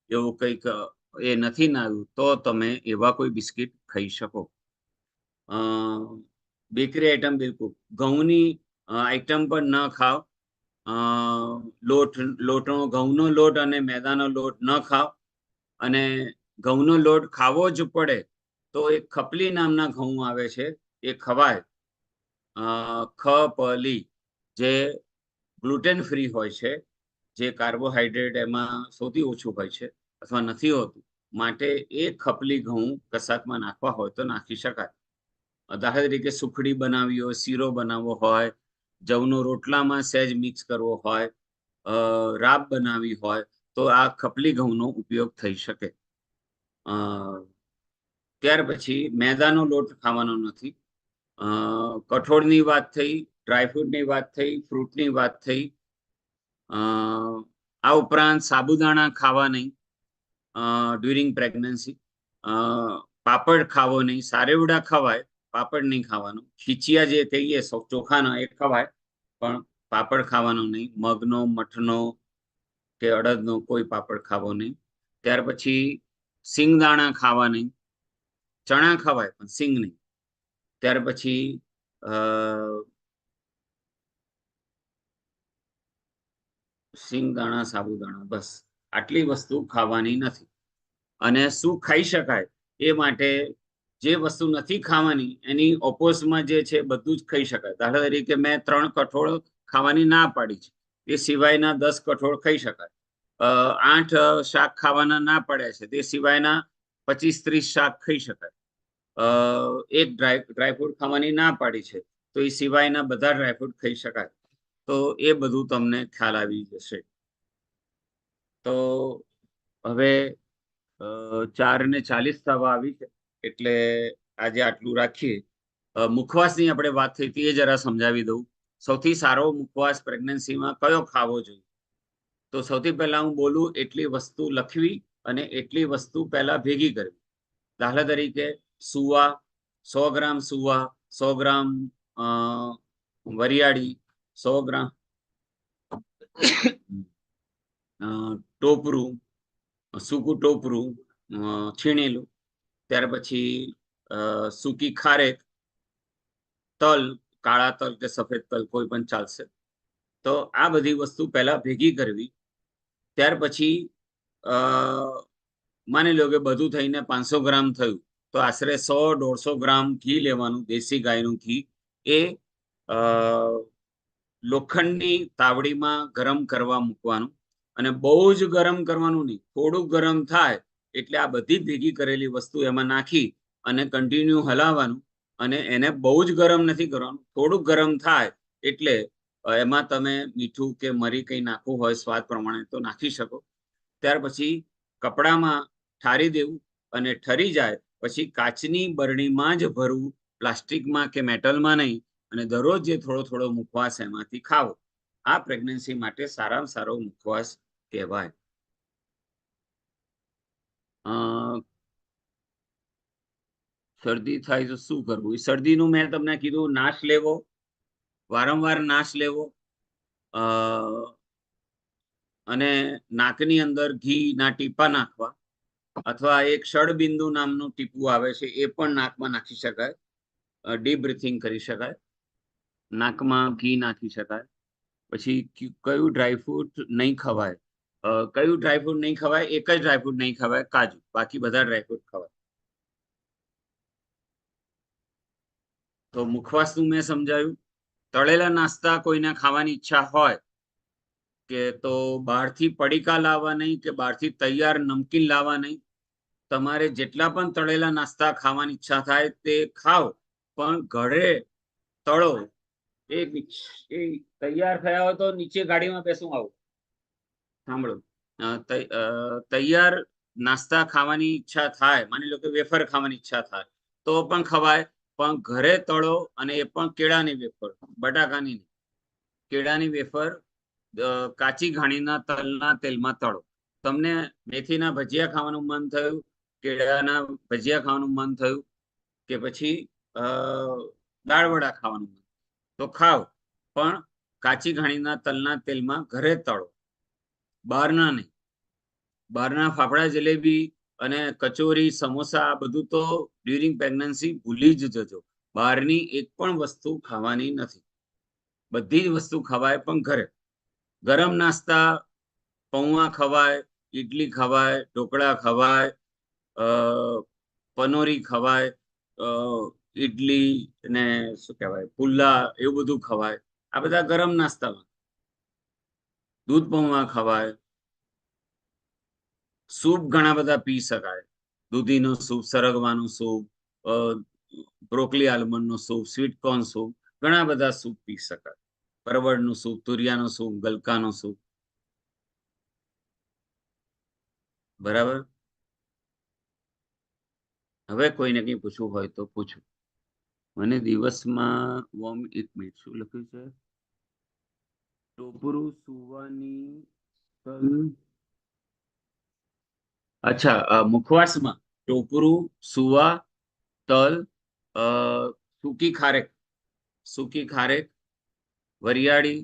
એવું કંઈક એ નથી નાખ્યું, તો તમે એવા કોઈ બિસ્કિટ ખાઈ શકો. બેકરી આઈટમ બિલકુલ. ઘઉંની આઈટમ પણ ન ખાઓ. ઘઉંનો લોટ અને મેદાનો લોટ ન ખાઓ. અને ઘઉંનો લોટ ખાવો જ પડે તો એક ખપલી નામના ઘઉં આવે છે, એ ખવાય. ખપલી, જે ગ્લુટેન ફ્રી હોય છે, જે કાર્બોહાઈડ્રેટ એમાં સૌથી ઓછું હોય છે અથવા નથી હોતું. માટે એ ખપલી ઘઉં કશાકમાં નાખવા હોય તો નાખી શકાય. દાખલા તરીકે સુખડી બનાવી હોય, શીરો બનાવવો હોય, જવનો રોટલામાં સહેજ મિક્સ કરવો હોય, રાબ બનાવી હોય, તો આ ખપલી ઘઉંનો ઉપયોગ થઈ શકે. ત્યાર પછી મેદાનો લોટ ખાવાનો નથી. કઠોળની વાત થઈ, ડ્રાયફ્રૂટની વાત થઈ, ફ્રૂટની વાત થઈ. આ ઉપરાંત સાબુદાણા ખાવા નહીં ડ્યુરિંગ પ્રેગ્નન્સી. પાપડ ખાવો નહીં. સારેવડા ખવાય, પાપડ નહીં ખાવાનું. ખીચિયા જે કહીએ ચોખાના, એ ખવાય, પણ પાપડ ખાવાનો નહીં. મગનો, મઠનો કે અડદનો કોઈ પાપડ ખાવો નહીં. ત્યાર પછી સિંગદાણા ખાવા નહીં. ચણા ખવાય પણ સિંગ નહીં. ત્યાર પછી સિંગદાણા, સાબુદાણા, બસ આટલી વસ્તુ ખાવાની નથી. અને શું ખાઈ શકાય એ માટે જે વસ્તુ નથી ખાવાની એની ઓપોઝમાં જે છે બધું જ ખાઈ શકાય. દાખલા તરીકે મેં 3 કઠોળ ખાવાની ના પાડી છે, એ સિવાયના 10 કઠોળ ખાઈ શકાય. 8 શાક ખાવાના ના પાડ્યા છે, તે સિવાયના 25-30 શાક ખાઈ શકાય. એક ડ્રાયફ્રૂટ ખાવાની ના પાડી છે, તો એ સિવાયના બધા ડ્રાયફ્રૂટ ખાઈ શકાય. તો એ બધું તમને ખ્યાલ આવી જશે. તો હવે 4:40 થવા આવી છે, એટલે આજે આટલું રાખીએ. મુખવાસની આપણે વાત થઈ હતી, એ જરા સમજાવી દઉં. સૌથી સારો મુખવાસ પ્રેગ્નન્સીમાં કયો ખાવો જોઈએ? તો સૌથી પહેલા હું બોલું એટલી વસ્તુ લખવી અને એટલી વસ્તુ પહેલા ભેગી કરવી. દાખલા તરીકે સુવા, 100 ગ્રામ સુવા, 100 ગ્રામ વરિયાળી, 100 ગ્રામ ટોપરું, સૂકું ટોપરું છીણેલું. ત્યાર પછી સૂકી ખારેક, તલ, કાળા તલ કે સફેદ તલ કોઈ પણ ચાલશે. તો આ બધી વસ્તુ પહેલા ભેગી કરવી. ત્યાર પછી માની લો કે બધું થઈને 500 ગ્રામ થયું, તો આશરે 100-150 ગ્રામ ઘી લેવાનું, દેશી ગાયનું ઘી. એ લોખંડની તાવડીમાં ગરમ કરવા મૂકવાનું. અને બહુ જ ગરમ કરવાનું નહીં, થોડુંક ગરમ થાય એટલે આ બધી ભેગી કરેલી વસ્તુ એમાં નાખી અને કન્ટિન્યુ હલાવવાનું. અને એને બહુ જ ગરમ નથી કરવાનું, થોડુંક ગરમ થાય એટલે એમાં તમે મીઠું કે મરી કંઈ નાખવું હોય સ્વાદ પ્રમાણે તો નાખી શકો. ત્યાર પછી કપડામાં ઠારી દેવું અને ઠરી જાય પછી કાચની બરણીમાં જ ભરવું, પ્લાસ્ટિકમાં કે મેટલમાં નહીં, અને દરરોજ જે થોડો થોડો મુખવાસ એમાંથી ખાવો. આ પ્રેગ્નન્સી માટે સારામાં સારો મુખવાસ કહેવાય. અ, શરદી થાય તો શું કરવું? શરદીનું મેં તમને કીધું, નાશ લેવો, વારંવાર નાશ લેવો, અ, અને નાકની અંદર ઘીના ટીપા નાખવા, અથવા એક ષડબિંદુ નામનું ટીપું આવે છે, એ પણ નાકમાં નાખી શકાય. ડીપ બ્રીથિંગ કરી શકાય, નાકમાં ઘી નાખી શકાય. પછી કયું ડ્રાયફ્રૂટ નહીં ખવાય? કયું ડ્રાયફ્રૂટ નહીં ખવાય? એક જ ડ્રાયફ્રૂટ નહીં ખવાય, કાજુ. બાકી બધા ડ્રાયફ્રૂટ ખવાય. તો મુખવાસનું મેં સમજાવ્યું. તળેલા નાસ્તા કોઈને ખાવાની ઈચ્છા હોય કે તો બહારથી પડીકા લાવવા નહીં કે બહારથી તૈયાર નમકીન લાવવા નહીં. તમારે જેટલા પણ તળેલા નાસ્તા ખાવાની ઈચ્છા થાય તે ખાઓ, પણ ઘરે તળો. એ તૈયાર થયા હોય તો નીચે ગાડીમાં બેસું આવું. સાંભળો, તૈયાર નાસ્તા ખાવાની ઈચ્છા થાય, માની લો કે વેફર ખાવાની ઈચ્છા થાય તો પણ ખવાય, પણ ઘરે તળો, અને એ પણ કેળાની વેફર, બટાકાની નહીં. કેળાની વેફર કાચી ઘાણીના તલના તેલમાં તળો. તમને મેથીના ભજીયા ખાવાનું મન થયું, કેળાના ભજીયા ખાવાનું મન થયું, કે પછી દાળવડા ખાવાનું મન, તો ખાઓ, પણ કાચી ઘાણીના તલના તેલમાં ઘરે તળો, બહારના નહીં. બહારના ફાફડા જલેબી અને કચોરી સમોસા આ બધું તો ડ્યુરિંગ પ્રેગ્નન્સી ભૂલી જ જજો. બહારની એક પણ વસ્તુ ખાવાની નથી. બધી જ વસ્તુ ખવાય પણ ઘરે. ગરમ નાસ્તા, પૌવા ખવાય, ઈડલી ખવાય, ઢોકળા ખવાય, પનોરી ખવાય, ઈડલી ને શું કહેવાય, પુલ્લા, એવું બધું ખવાય. આ બધા ગરમ નાસ્તામાં. દૂધ પૌવા ખવાય. સૂપ ઘણા બધા પી શકાય. દૂધીનો સૂપ, સરગવાનું સૂપ, બ્રોકલી આલમંડનો સૂપ, સ્વીટકોર્ન સૂપ, ઘણા બધા સૂપ પી શકાય. પરવળનું સૂપ, તુરિયાનો સૂપ, ગલકાનો સૂપ. બરાબર. હવે કોઈને કંઈ પૂછવું હોય તો પૂછો. મને દિવસમાં એક મિનિટ, શું લખ્યું છે? ટોપરું સુવાની અચ્છા, મુખવાસમાં ટોપરું, સુવા, તલ, સૂકી ખારેક, વરિયાળી,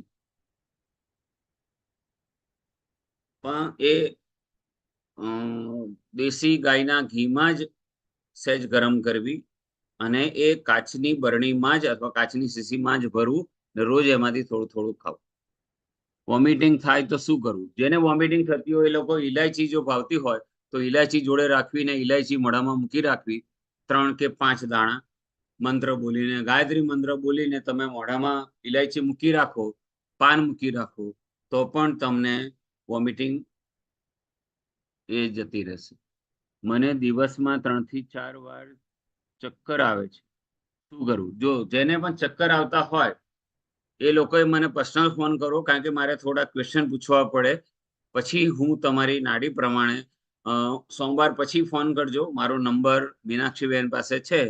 પણ એ દેશી ગાયના ઘીમાં જ સહેજ ગરમ કરવી, અને એ કાચની બરણીમાં જ અથવા કાચની શીશીમાં જ ભરવું, ને રોજ એમાંથી થોડું થોડું ખાવું. વોમિટિંગ થાય તો શું કરવું? જેને વોમિટિંગ થતી હોય એ લોકો ઇલાયચી જો ભાવતી હોય તો ઇલાયચી જોડે રાખવીને ઇલાયચી મોઢામાં મૂકી રાખવી, 3 કે 5 દાણા, મંત્ર બોલીને, ગાયત્રી મંત્ર બોલીને તમે મોઢામાં ઇલાયચી મૂકી રાખો, પાન મૂકી રાખો, તો પણ તમને વોમિટિંગ એ જતી રહેશે. મને દિવસમાં 3 થી 4 વાર ચક્કર આવે છે, શું કરવું? જો જેને પણ ચક્કર આવતા હોય એ લોકોએ મને પર્સનલ ફોન કરો, કારણ કે મારે થોડા ક્વેશ્ચન પૂછવા પડે. પછી હું તમારી નાડી પ્રમાણે સોમવાર પછી ફોન કરજો. મારો નંબર મીનાક્ષીબેન પાસે છે,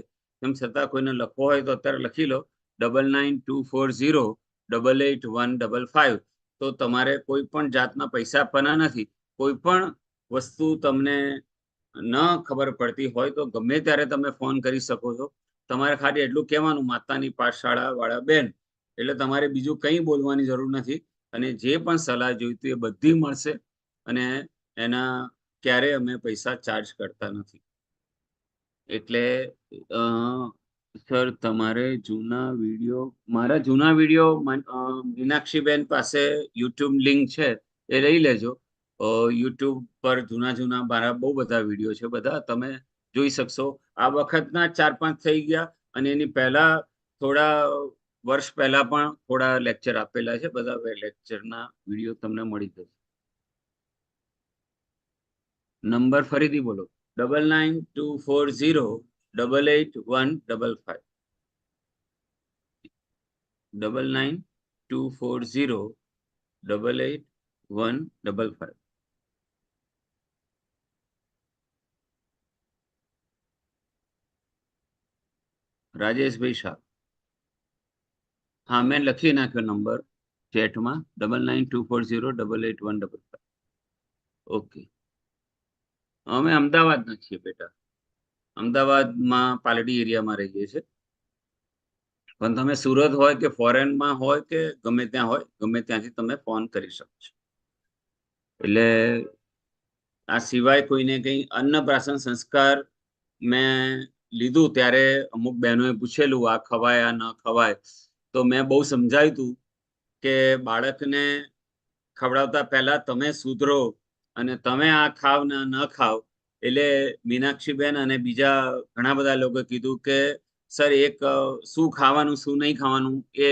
તેમ છતાં કોઈને લખવો હોય તો અત્યારે લખી લો, 9924088155. તો તમારે કોઈ પણ જાતના પૈસા આપવાના નથી. કોઈ પણ વસ્તુ તમને ન ખબર પડતી હોય તો ગમે ત્યારે તમે ફોન કરી શકો છો. તમારે ખાલી એટલું કહેવાનું, માતાની પાઠશાળા વાળા બેન, એટલે તમારે બીજું કંઈ બોલવાની જરૂર નથી. અને જે પણ સલાહ જોઈતી એ બધી મળશે, અને એના ક્યારે અમે પૈસા ચાર્જ કરતા નથી. એટલે સર તમારે મારા જૂના વિડીયો મીનાક્ષીબેન પાસે યુટ્યુબ લિંક છે, એ લઈ લેજો. યુટ્યુબ પર જૂના મારા બહુ બધા વિડીયો છે, બધા તમે જોઈ શકશો. આ વખતના 4-5 થઈ ગયા, અને એની પહેલા થોડા વર્ષ પહેલા પણ થોડા લેક્ચર આપેલા છે. બધા લેક્ચરના વિડીયો તમને મળી જશે. નંબર ફરીથી બોલો, 9924088155. 9924088155. રાજેશભાઈ શાહ. હા, મેં લખી નાખ્યો નંબર ચેટમાં 9924088155. ઓકે. અમે અમદાવાદના છીએ બેટા. અમદાવાદમાં પાલડી એરિયામાં રહીએ છીએ. પણ તમે સુરત હોય કે ફોરેનમાં હોય કે ગમે ત્યાં હોય, ગમે ત્યાંથી તમે ફોન કરી શકો છો. એટલે આ સિવાય કોઈને કંઈ અન્નપ્રાશન સંસ્કાર મેં લીધું ત્યારે અમુક બહેનોએ પૂછેલું આ ખવાય આ ન ખવાય, તો મેં બહુ સમજાવ્યું હતું કે બાળકને ખવડાવતા પહેલા તમે સુધરો અને તમે આ ખાવ ને ન ખાવ. એટલે મીનાક્ષીબેન અને બીજા ઘણા બધા લોકો કીધું કે સર એક શું ખાવાનું શું નહીં ખાવાનું એ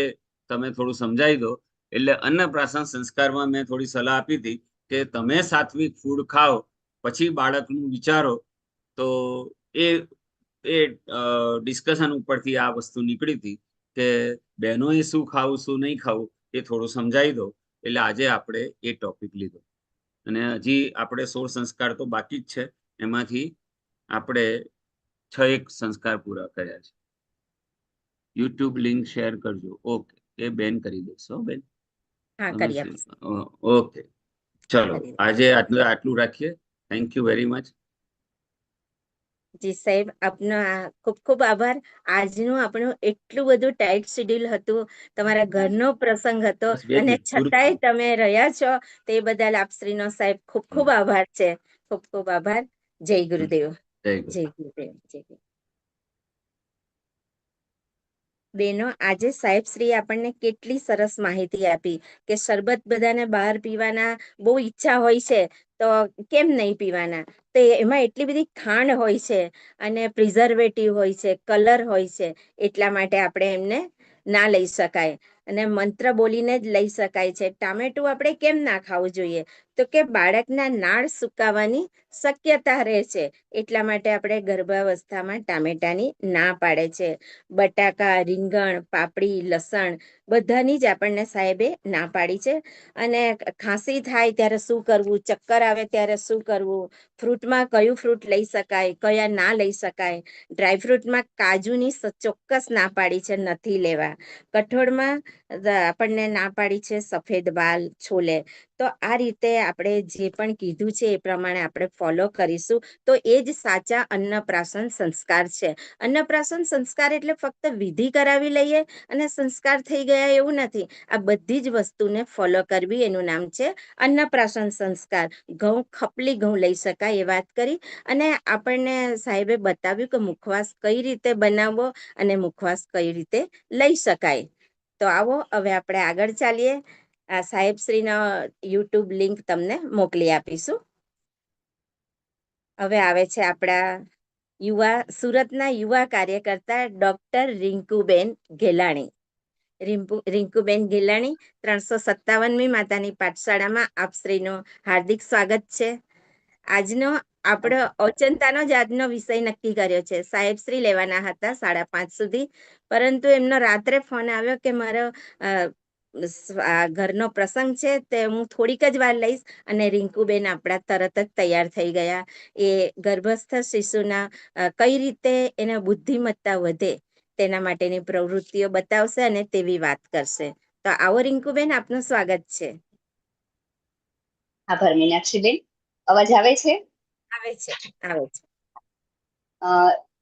તમે થોડું સમજાવી દો. એટલે અન્નપ્રાશન સંસ્કારમાં મેં થોડી સલાહ આપી હતી કે તમે સાત્વિક ફૂડ ખાઓ પછી બાળકનું વિચારો. તો એ એ ડિસ્કશન ઉપરથી આ વસ્તુ નીકળી હતી કે બહેનોએ શું ખાવું શું નહીં ખાવું એ થોડું સમજાવી દો. એટલે આજે આપણે એ ટોપિક લીધો અને હજી આપણે 16 સંસ્કાર તો બાકી જ છે. એમાંથી આપણે 6 સંસ્કાર પૂરા કર્યા છે. યુટ્યુબ લિંક શેર કરજો. ઓકે, એ બેન કરી દેશો બેન. હા, તમે કરી આપીશ. ઓકે, ચલો કરી આજે આટલું રાખીએ. Thank you very much. જી સાહેબ, આપનો ખૂબ ખૂબ આભાર. આજનું આપણું એટલું બધું ટાઈટ શેડ્યુલ હતું, તમારા ઘરનો પ્રસંગ હતો બસ 2 અને મિનિટ પૂરું છતાંય તમે રહ્યા છો, તે બદલ આપશ્રીનો સાહેબ ખૂબ ખૂબ આભાર છે. ખૂબ ખૂબ આભાર. જય ગુરુદેવ. જય ગુરુ. જય ગુરુદેવ. જય ગુરુ. બેનો, આજે સાહેબશ્રીએ આપણને કેટલી સરસ માહિતી આપી કે શરબત બધાને બહાર પીવાના બહુ ઈચ્છા હોય છે, તો કેમ નહીં પીવાના? તો એમાં એટલી બધી ખાંડ હોય છે અને પ્રિઝર્વેટિવ હોય છે, કલર હોય છે, એટલા માટે આપણે એમને ના લઈ શકાય અને મંત્ર બોલીને જ લઈ શકાય છે. ટામેટું આપણે કેમ ના ખાવું જોઈએ? તો કે બાળકના નાળ સુકાવાની શક્યતા રહે છે, એટલા માટે આપણે ગર્ભાવસ્થામાં ટામેટાની ના પાડે છે. બટાકા, રીંગણ, પાપડી, લસણ બધાની જ આપણને સાહેબે ના પાડી છે. અને ખાંસી થાય ત્યારે શું કરવું, ચક્કર આવે ત્યારે શું કરવું, ફ્રૂટમાં કયું ફ્રૂટ લઈ શકાય, કયા ના લઈ શકાય, ડ્રાયફ્રૂટમાં કાજુની ચોક્કસ ના પાડી છે, નથી લેવા. કઠોળમાં આપણને ના પાડી છે સફેદ વાલ, છોલે. તો આ રીતે આપણે જે પણ કીધું છે એ પ્રમાણે આપણે ફોલો કરીશું તો એ જ સાચા અન્નપ્રાશન સંસ્કાર છે. અન્નપ્રાશન સંસ્કાર એટલે ફક્ત વિધિ કરાવી લઈએ અને સંસ્કાર થઈ ગયા એવું નથી. આ બધી જ વસ્તુને ફોલો કરવી એનું નામ છે અન્નપ્રાશન સંસ્કાર. ઘઉં, ખપલી ઘઉં લઈ શકાય એ વાત કરી અને આપણને સાહેબે બતાવ્યું કે મુખવાસ કઈ રીતે બનાવવો અને મુખવાસ કઈ રીતે લઈ શકાય. તો આવો હવે આપણે આગળ ચાલીએ. આ સાહેબશ્રીનો યુટ્યુબ લિંક તમને મોકલી આપીશું. હવે આવે છે આપણા સુરતના યુવા કાર્યકર્તા ડોક્ટર રિંકુબેન ગેલાણી. રિંકુબેન ગેલાણી 357મી માતાની પાઠશાળામાં આપશ્રીનું હાર્દિક સ્વાગત છે. આજનો આપણો ઓચંતાનો જ આજનો વિષય નક્કી કર્યો છે. સાહેબશ્રી લેવાના હતા 5:30 સુધી, પરંતુ એમનો રાત્રે ફોન આવ્યો કે મારો ઘરનો પ્રસંગ છે તે હું થોડીક જ વાર લઈશ અને રિંકુબેન આપણા તરત જ તૈયાર થઈ ગયા. એ ગર્ભસ્થ શિશુના કઈ રીતે એના બુદ્ધિમત્તા વધે તેના માટેની પ્રવૃત્તિઓ બતાવશે અને તેવી વાત કરશે. તો આવો રિંકુબેન, આપનું સ્વાગત છે. આભાર મીનાક્ષીબેન. અવાજ આવે છે? આવે છે, આવે છે.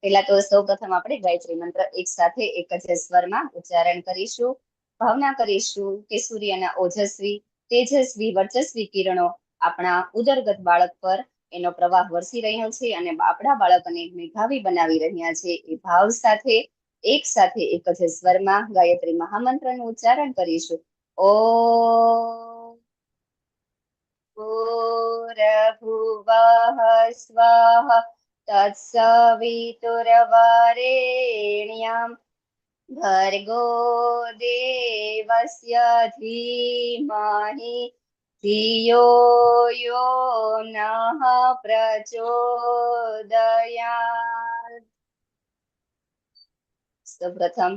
પહેલા તો સૌ પ્રથમ આપણે ગાયત્રી મંત્ર એક સાથે એક જ સ્વરમાં ઉચ્ચારણ કરીશું. ભાવના કરીશું કે સૂર્યના ઓજસ્વી, તેજસ્વી, વર્ચસ્વી કિરણો આપણા ઉદરગત બાળક પર એનો પ્રવાહ વરસી રહ્યો છે અને આપણા બાળકને મેઘાવી બનાવી રહ્યા છે. એ ભાવ સાથે એક સાથે એક જ સ્વરમાં ગાયત્રી મહામંત્રનું ઉચ્ચારણ કરીશું. ઓમ ભૂર્ભુવઃ સ્વાહા તત્સવિતુર્વરેણ્યં ભર્ગો દેવસ્ય ધીમહિ ધિયો યો નઃ પ્રચોદયાત. સૌપ્રથમ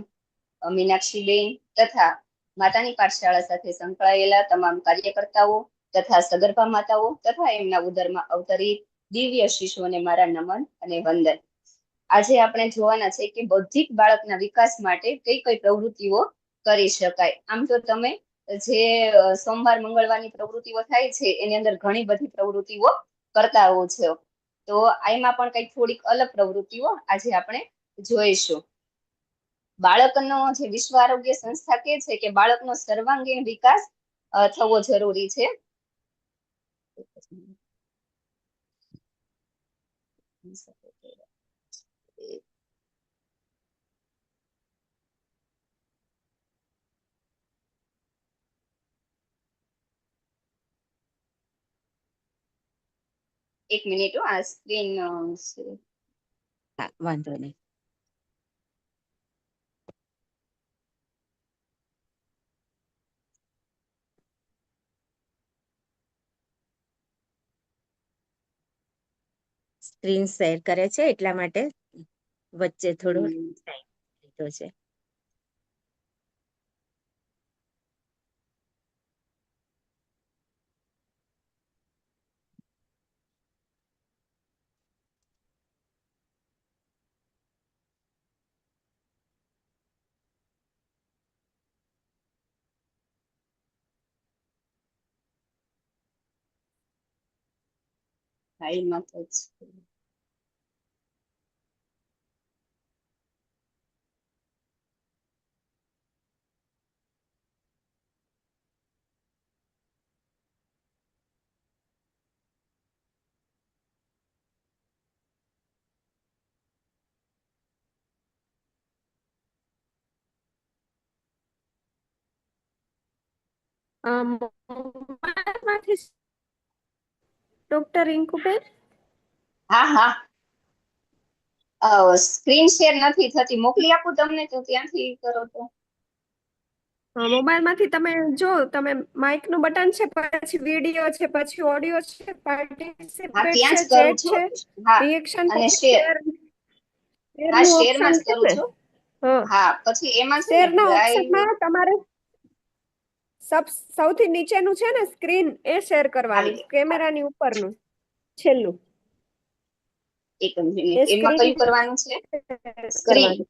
મીનાક્ષીબેન તથા માતાની પાઠશાળા સાથે સંકળાયેલા તમામ કાર્યકર્તાઓ તથા સગર્ભા માતાઓ તથા એમના ઉદરમાં અવતરિત દિવ્ય શિશુઓને મારા નમન અને વંદન. આજે આપણે જોવાના છે કે બૌદ્ધિક બાળકના વિકાસ માટે કઈ કઈ પ્રવૃત્તિઓ કરી શકાય. આમ તો તમે જે સોમવાર મંગળવારની પ્રવૃત્તિઓ થાય છે એની અંદર ઘણી બધી પ્રવૃત્તિઓ કરતા હો છો, તો એમાં પણ કંઈક થોડીક અલગ પ્રવૃત્તિઓ આજે આપણે જોઈશું. બાળકનો જે વિશ્વ આરોગ્ય સંસ્થા કહે છે કે બાળકનો સર્વાંગીણ વિકાસ થવો જરૂરી છે. એક મિનિટ, આ સ્ક્રીન હા, વાંધો નહીં. સ્ક્રીન શેર કરે છે એટલા માટે વચ્ચે થોડો ટાઈમ લીધો છે. ફાઇલમાં તો જ મોબાઈલમાંથી ડોક્ટર રિંકુબેન? હા હા, સ્ક્રીન શેર નથી થતી, મોકલી આપું તમને તો ત્યાંથી કરો તો. મોબાઈલમાંથી તમે જો, તમે માઇક નું બટન છે, પછી વિડીયો છે, પછી ઓડિયો છે, હા, પાર્ટિસિપેટ ત્યાં છે, જ કરું ચેટ છું. છે, હા, રિએક્શન, અને પછી શેર. શેર હા, નું શેરમાં ઓપ્શન જ છે કરું ને? છું. હા, હા, પછી એમાં છે ને શેર ના ડ્રાઈવ. ઓપ્શનમાં તમારે સૌથી નીચેનું છે ને સ્ક્રીન, એ શેર કરવાનું, હાલી કેમેરાની ઉપરનું છેલ્લું. એક એ મિનિટ, એમાં સ્ક્રીન કયું કરવાનું છે? સ્ક્રીન. કરવાનું.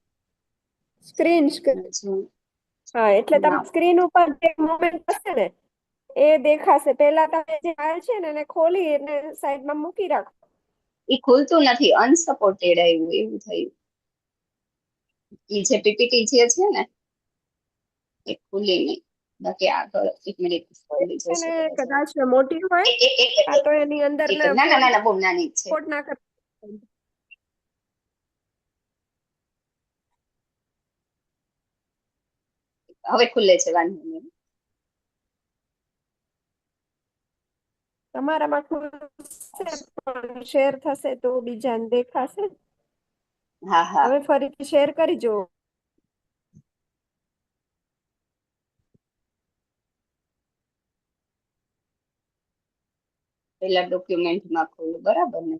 સ્ક્રીન. હા, એટલે તમે સ્ક્રીન ઉપર જે મોમેન્ટ હશે ને એ દેખાશે. પેલા તમે જે ફાઇલ છે ને એને ખોલી અને સાઈડમાં મૂકી રાખો. એ ખુલતું નથી, અનસપોર્ટેડ આવ્યું, એવું થયું. એ જે પીપીટી જે છે ને એ ખુલી નહીં. બાકી આગળ એક મિનિટ ખુલી અને જશે કદાચ. કદાચ મોટી હોય એક એક એક આ તો એની અંદર એક ને ના ના ના ફોન્ટ ના, બહુ નાની જ છે. ના કર. હવે ખુલે છે, વાંધો નહીં. તમારામાં ખુલશે પણ શેર થશે તો બીજાને દેખાશે. હા હા, હવે ફરીથી શેર કરી જુઓ. પેલા ડોક્યુમેન્ટમાં ખોલું, બરાબર ને?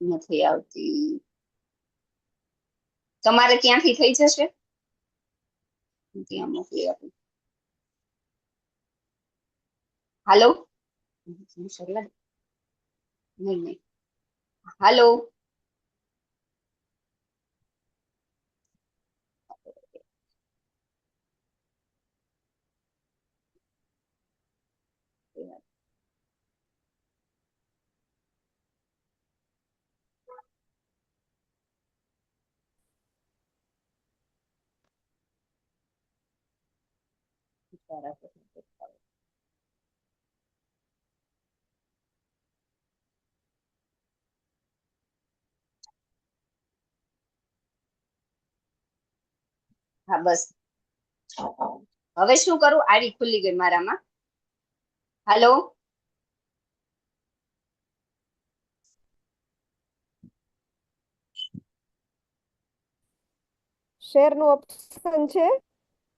નથી આવતી. તમારે ત્યાંથી થઈ જશે, ત્યાં મોકલી આપું. હાલો, નહીં નહીં, હાલો. હા, બસ. હવે શું કરું? આવી ખુલી ગઈ મારામાં. હાલો. શેર નું ઓપ્શન છે,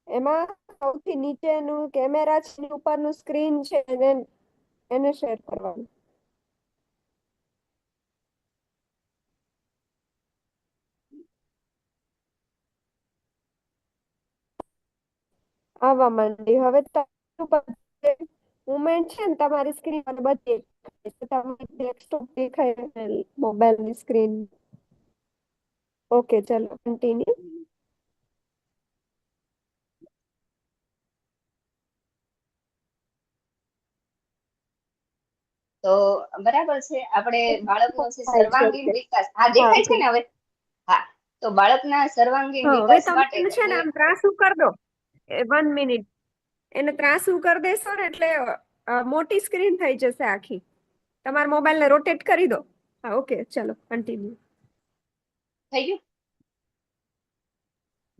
એમાં સૌથી નીચેનું કેમેરા છે, એની ઉપરનું સ્ક્રીન છે, એને શેર કરવાનું. આવવા માંડી હવે. મુવમેન્ટ છે ને તમારી સ્ક્રીન પર બધી તમારી ડેસ્કટોપ દેખાય મોબાઈલની સ્ક્રીન. ઓકે ચલો કન્ટિન્યુ. તો બરાબર છે, આપણે બાળકનો જે થાય છે સર્વાંગીણ ઓકે. વિકાસ, હા હા દેખાય છે ને હવે? હા, તો બાળકના સર્વાંગીણ હા હવે વિકાસ તમે માટે એને છે ને એટલે આમ ત્રાસું કરી દો 1 મિનિટ. એને ત્રાસું કરી દેશો ને એટલે મોટી સ્ક્રીન થઈ જશે આખી. તમારા મોબાઈલને રોટેટ કરી દો. હા ઓકે ચલો કન્ટિન્યુ. થઈ ગયું,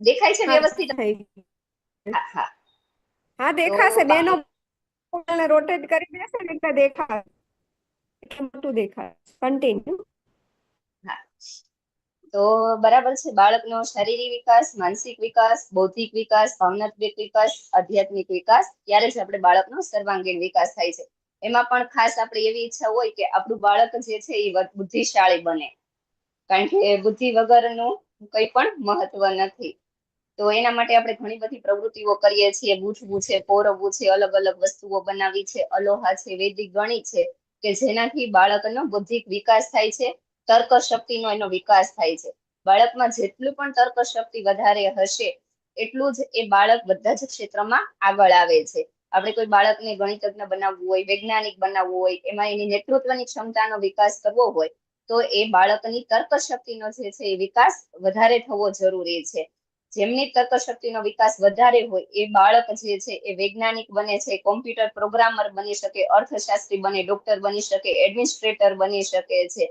દેખાય છે હા વ્યવસ્થિત? થઈ ગયું. હા હા. હા તો દેખાશે, બેનો બાળક, મોબાઈલને રોટેટ કરી દેશે ને એટલે દેખાય, એટલે મોટું દેખાય. કન્ટિન્યુ. હા, તો બરાબર છે, બાળકનો શારીરિક વિકાસ, માનસિક વિકાસ, બૌદ્ધિક વિકાસ, ભાવનાત્મક વિકાસ, આધ્યાત્મિક વિકાસ, ત્યારે જ આપણે બાળકનો સર્વાંગીણ વિકાસ થાય છે. એમાં પણ ખાસ આપણે એવી ઈચ્છા હોય કે આપણું બાળક જે છે એ બુદ્ધિશાળી બને, કારણ કે બુદ્ધિ વગરનું કંઈ પણ મહત્વ નથી. તો એના માટે આપણે ઘણી બધી પ્રવૃત્તિઓ કરીએ છીએ, ગૂંથવું છે, પોરવવું છે, અલગ અલગ વસ્તુઓ બનાવી છે, અલોહા છે, વૈદિક ગણિત છે, કે જેનાથી બાળકનો બૌદ્ધિક વિકાસ થાય છે, તર્ક શક્તિનો એનો વિકાસ થાય છે. બાળકમાં જેટલું પણ તર્ક શક્તિ વધારે હશે એટલું જ એ બાળક બધા જ ક્ષેત્રમાં આગળ આવે છે. આપણે કોઈ બાળકને ગણિતજ્ઞ બનાવવું હોય, વૈજ્ઞાનિક બનાવવું હોય, એમાં એની નેતૃત્વની ક્ષમતાનો વિકાસ કરવો હોય, તો એ બાળકની તર્ક શક્તિનો જે છે એ વિકાસ વધારે થવો જરૂરી છે. જેમની તર્ક શક્તિનો વિકાસ વધારે હોય એ બાળક જે છે એ વૈજ્ઞાનિક બને છે, કોમ્પ્યુટર પ્રોગ્રામર બની શકે, અર્થશાસ્ત્રી બને, ડોક્ટર બની શકે, એડમિનિસ્ટ્રેટર બની શકે છે.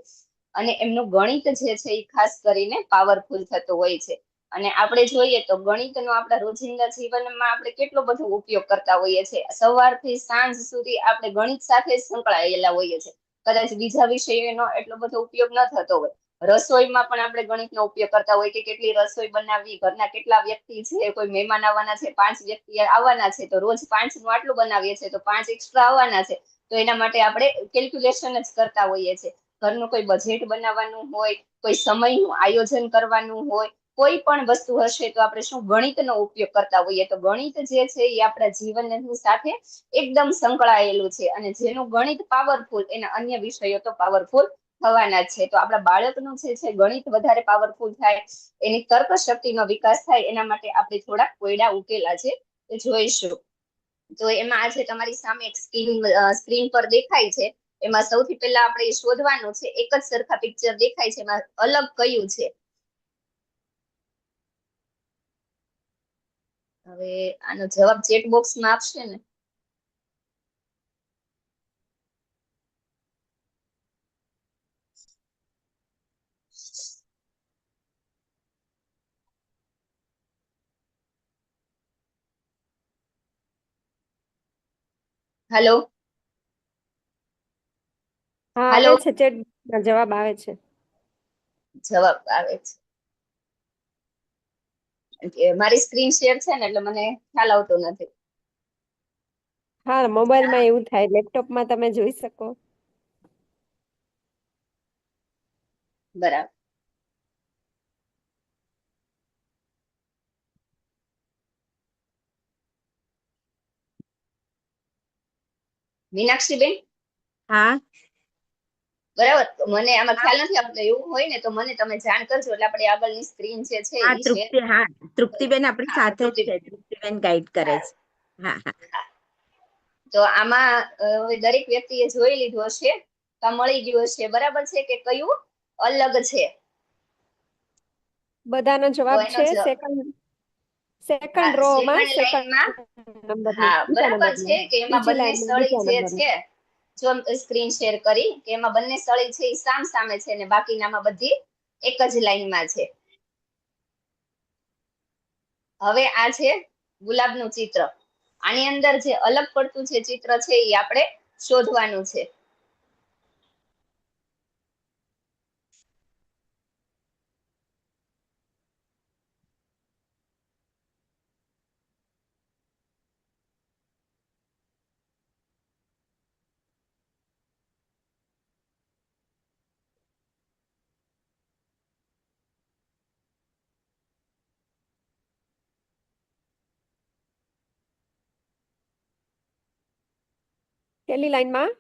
અને એમનું ગણિત જે છે એ ખાસ કરીને પાવરફુલ થતું હોય છે. અને આપણે જોઈએ તો ગણિતનો આપણા રોજિંદા જીવનમાં આપણે કેટલો બધો ઉપયોગ કરતા હોઈએ છીએ. સવારથી સાંજ સુધી આપણે ગણિત સાથે જ સંકળાયેલા હોઈએ છીએ. કદાચ બીજા વિષયનો એટલો બધો ઉપયોગ ન થતો હોય. રસોઈમાં પણ આપણે ગણિતનો ઉપયોગ કરતા હોય કે કેટલી રસોઈ બનાવવી, ઘરના કેટલા વ્યક્તિ છે, કોઈ મહેમાન આવવાના છે, 5 વ્યક્તિ આવવાના છે, તો રોજ 5નું આટલું બનાવીએ છીએ, તો 5 એક્સ્ટ્રા આવવાના છે, તો એના માટે આપણે કેલ્ક્યુલેશન જ કરતા હોઈએ છીએ. ઘરનું કોઈ બજેટ બનાવવાનું હોય, કોઈ સમયનું આયોજન કરવાનું હોય, કોઈ પણ વસ્તુ હશે તો આપણે શું ગણિતનો ઉપયોગ કરતા હોઈએ. તો ગણિત જે છે એ આપણા જીવનની સાથે એકદમ સંકળાયેલું છે, અને જેનું ગણિત પાવરફુલ એના અન્ય વિષયો તો પાવરફુલ થવાના છે. તો આપણા બાળકનું જે છે ગણિત વધારે પાવરફુલ થાય, એની તર્ક શક્તિનો વિકાસ થાય, એના માટે આપણે થોડાક કોયડા ઉકેલા છે એ જોઈશું. તો એમાં આજે તમારી સામે એક સ્ક્રીન પર દેખાય છે, એમાં સૌથી પહેલા આપણે શોધવાનું છે, એક જ સરખા પિક્ચર દેખાય છે, એમાં અલગ કયું છે. હવે આનો જવાબ ચેટ બોક્સમાં આપશે ને? હેલો, હા આવે હેલો, છે, ચેટ જવાબ આવે છે. જવાબ આવે છે. મારી સ્ક્રીન શેર છે ને એટલે મને ખ્યાલ આવતો નથી. હા મોબાઈલમાં એવું થાય, લેપટોપમાં તમે જોઈ શકો. બરાબર. મીનાક્ષીબેન, હા બરાબર, તો મને આમાં ખ્યાલ નથી આવતો. એવું હોય ને તો મને તમે જાણ કરજો, એટલે આપણે આગળની સ્ક્રીન જે છે હા એ શેર. તૃપ્તિબેન આપણી હા સાથે જ તૃપ્તિ, છે, તૃપ્તિબેન ગાઈડ કરે હા છે. હા હા હા. તો આમાં હવે દરેક વ્યક્તિએ જોઈ લીધું હશે, તો મળી ગયું હશે, બરાબર છે, કે કયું અલગ છે. બધાનો તો જવાબ એનો છે જ, સેકન્ડ હા સેકન્ડ રો માં સેકન્ડ લાઈનમાં, સેકન્ડ નંબરની હા બીજા બરાબર છે, નંબરમાં કે એમાં બીજી બંને લાઈનમાં સ્થળી બીજા જે નંબર. છે, જો સ્ક્રીન શેર કરી કે એમાં બંને સ્થળી છે એ સામ સામે છે, ને બાકીનામાં બધી એક જ લાઈનમાં છે. હવે આ છે ગુલાબનું ચિત્ર. આની અંદર જે અલગ પડતું જે ચિત્ર છે એ આપણે શોધવાનું છે. છેલ્લી લાઈનમાં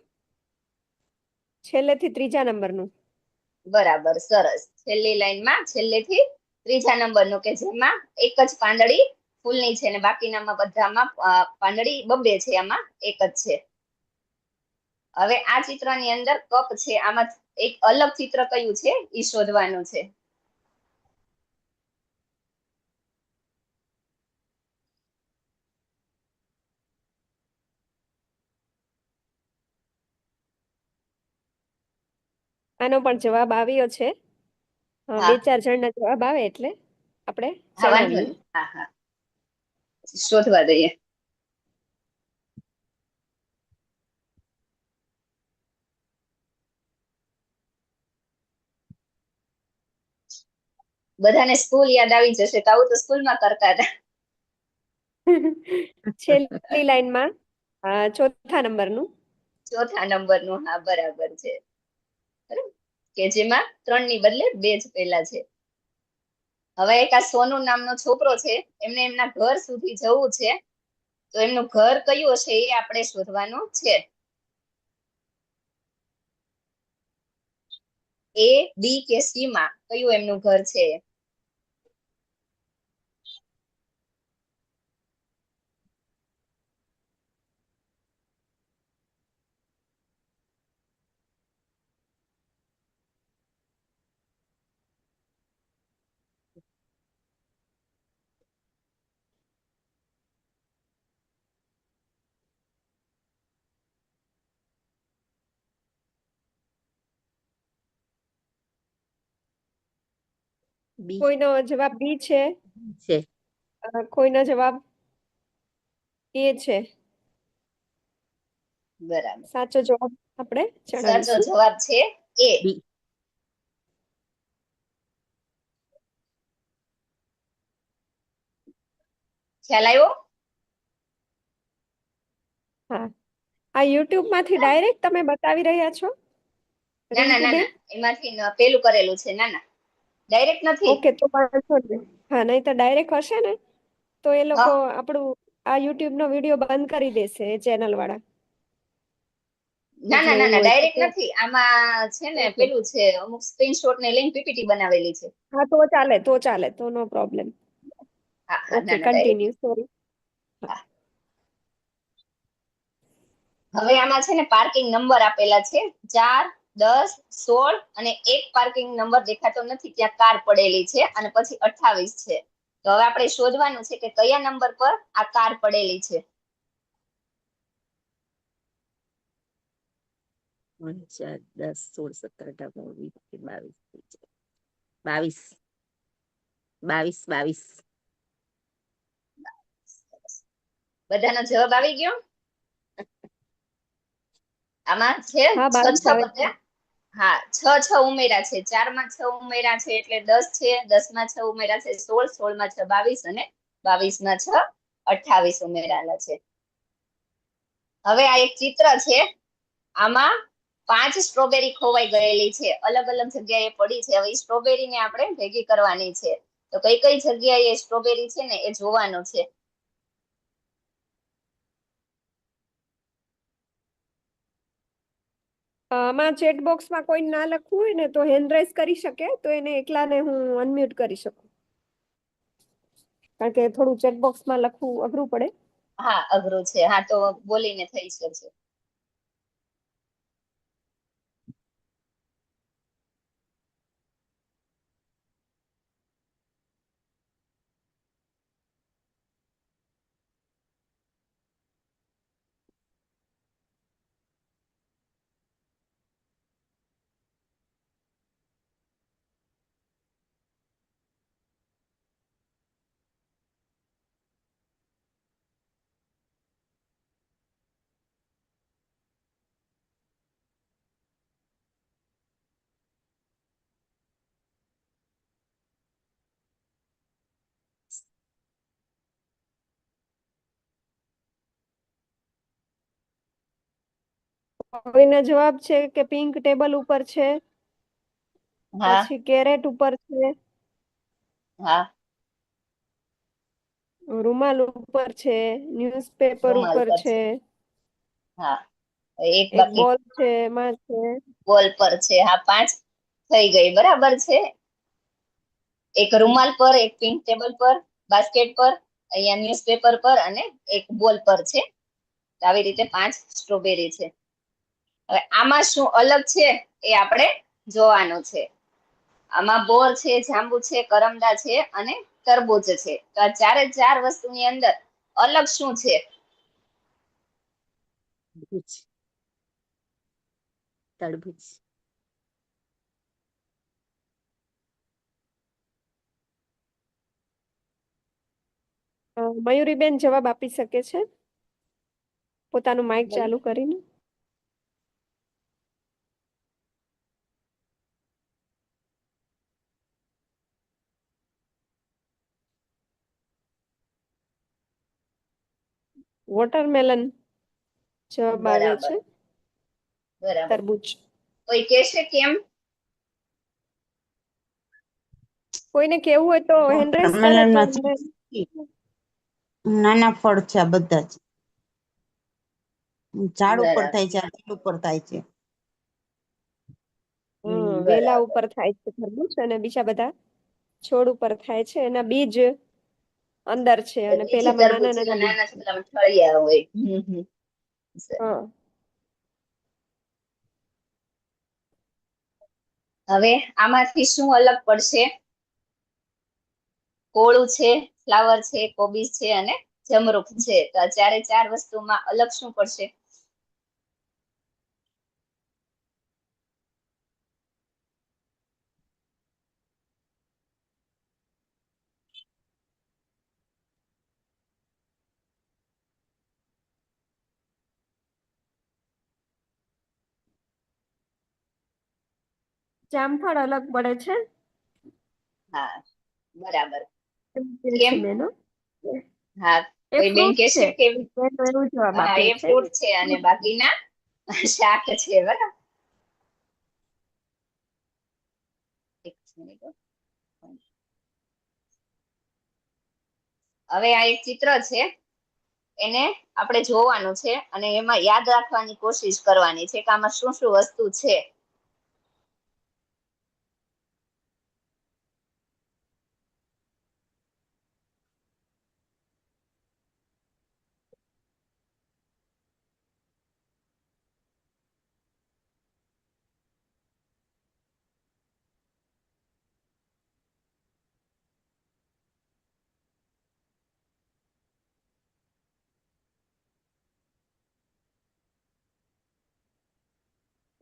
છેલ્લેથી ત્રીજા નંબરનું. બરાબર, સરસ. છેલ્લી લાઈનમાં છેલ્લેથી ત્રીજા નંબરનું, કે જેમાં એક જ પાંદડી ફૂલની છે અને બાકીનામાં બધામાં પાંદડી બબ્બે છે, આમાં એક જ છે. હવે આ ચિત્રની અંદર કપ છે, આમાં એક અલગ ચિત્ર કયું છે એ શોધવાનું છે. આનો પણ જવાબ આવ્યો છે. હા. 2-4 જણના જવાબ આવે એટલે આપણે હા, વાંધો જણાવીએ. નહીં. હા, હા, શોધવા દઈએ. બધાને સ્કૂલ યાદ આવી જશે, તો આવું તો સ્કૂલમાં કરતા હતા. છેલ્લી લાઈનમાં ચોથા નંબરનું. ચોથા નંબરનું, હા, બરાબર છે. બરાબર. કે જેમાં 3 ની બદલે 2 જ પેલા છે. હવે એક આ સોનુ નામનો છોકરો છે, એમને એમના ઘર સુધી જવું છે, તો એમનું ઘર કયું હશે એ આપણે શોધવાનું છે. એ, બી કે સી માં કયું એમનું ઘર છે? બી કોઈનો જવાબ બી છે, છે. કોઈનો જવાબ એ છે. બરાબર, સાચો જવાબ આપણે સાચો જણાવીશું. જવાબ છે એ. બી. ખ્યાલ આવ્યો? હા, આ યુટ્યુબ માંથી ડાયરેક્ટ તમે બતાવી રહ્યા છો, ના, ના, ના, રિંકુબેન? ના, એમાંથી પેલું કરેલું છે. ના, ના, ડાયરેક્ટ નથી. ઓકે, તો વાંધો નહીં. હા, નહીં તો ડાયરેક્ટ હશે ને તો એ લોકો હા, આપણું આ યુટ્યુબ નો વિડીયો બંધ કરી દેશે, એ ચેનલ વાળા. ના, ના, એટલે ના, એવું ના, હોય ડાયરેક્ટ તો નથી. આમાં છે ને ઓકે. પેલું છે, અમુક સ્ક્રીનશોટ ને લઈને પીપીટી બનાવેલી છે. હા, તો ચાલે, તો ચાલે, તો નો પ્રોબ્લેમ. હા, હા, ઓકે, ના, ના, ડાયરેક્ટ. કન્ટિન્યુ. સોરી. હા. હવે આમાં છે ને પાર્કિંગ નંબર આપેલા છે, 4, 10, 16 અને એક પાર્કિંગ નંબર દેખાતો નથી, ત્યાં કાર પડેલી છે, અને પછી 28 છે. તો હવે આપણે શોધવાનું છે કે કયા નંબર પર આ કાર પડેલી છે. 1, 4, 10, 16, 17, 18, 19, 22, 22, 22. બધાનો જવાબ આવી ગયો? આમાં છે હા, 22 6 આવે છે. બધા. હા, 6 ઉમેરા છે. 4 માં 6 ઉમેરા છે એટલે 10 છે. 10 માં 6 ઉમેરા છે 16, 16 માં 6 22 અને 22 માં 6 28 ઉમેરાયેલા છે. હવે આ એક ચિત્ર છે, આમાં 5 સ્ટ્રોબેરી ખોવાઈ ગયેલી છે, અલગ અલગ જગ્યાએ પડી છે. હવે સ્ટ્રોબેરી ને આપણે ભેગી કરવાની છે, તો કઈ કઈ જગ્યાએ સ્ટ્રોબેરી છે ને એ જોવાનું છે. આમાં ચેટ બોક્સમાં કોઈ ના લખવું હોય ને તો હેન્ડ રાઇઝ કરી શકે, તો એને એકલાને હું અનમ્યુટ કરી શકું, કારણ કે થોડું ચેટ બોક્સમાં લખવું અઘરું પડે. હા, અઘરું છે. હા, તો બોલીને થઈ શકશે. કોઈનો જવાબ છે કે પિંક ટેબલ ઉપર છે, હા, પછી કેરેટ ઉપર છે, હા, રૂમાલ ઉપર છે, ન્યૂઝપેપર રૂમાલ ઉપર પર છે. છે. હા, એક એક બાકી બોલ છે એમાં છે. બોલ પર છે. હા, 5 થઈ ગઈ, બરાબર છે. એક રૂમાલ પર, એક પિંક ટેબલ પર, બાસ્કેટ પર, અહીંયા ન્યૂઝપેપર પર અને એક બોલ પર છે. તો આવી રીતે 5 સ્ટ્રોબેરી છે. હવે આમાં શું અલગ છે એ આપણે જોવાનું છે. આમાં બોર છે, જાંબુ છે, કરમદા છે અને તરબૂચ છે. તો આ ચારે ચાર વસ્તુની અંદર અલગ શું છે? તરબૂચ. તરબૂચ. મયુરીબેન જવાબ આપી શકે છે પોતાનું માઇક ચાલુ કરીને. વોટરમેલન જવાબ આવ્યો બરાબર, છે. બરાબર. તરબૂચ. કોઈ કહેશે કેમ? કોઈને કેવું હોય તો હેન્ડ રેઝ કરે તો વોટરમેલનમાં અમને. નાના ફળ છે આ બધા જ. ઝાડ ઉપર બરાબર, થાય છે, આ વેલ ઉપર થાય છે. વેલા બરાબર. ઉપર થાય છે તરબૂચ અને બીજા બધા છોડ ઉપર થાય છે. એના બીજ અંદર છે અને બીજી પેલામાં નાના તરબૂચીના નાના બીજ નાના છે. છોકરામાં ઠળિયા હોય. હા. હવે આમાંથી શું અલગ પડશે? કોળું છે, ફ્લાવર છે, કોબીજ છે અને જમરૂખ છે. તો આ ચારે ચાર વસ્તુમાં અલગ શું પડશે? જામફળ અલગ પડે છે. હા, બરાબર. એમ કે કેમ? છે બેનો. હા, એ કોઈ બેન ફ્રૂટ કહેશે છે. કેમ? બેનો એવું જવાબ હા, આપ્યો એ છે. ફ્રૂટ છે અને બાકીના શાક છે. બરાબર. એક મિનિટ હો. હવે આ એક ચિત્ર છે, એને આપણે જોવાનું છે અને એમાં યાદ રાખવાની કોશિશ કરવાની છે કે આમાં શું શું વસ્તુ છે.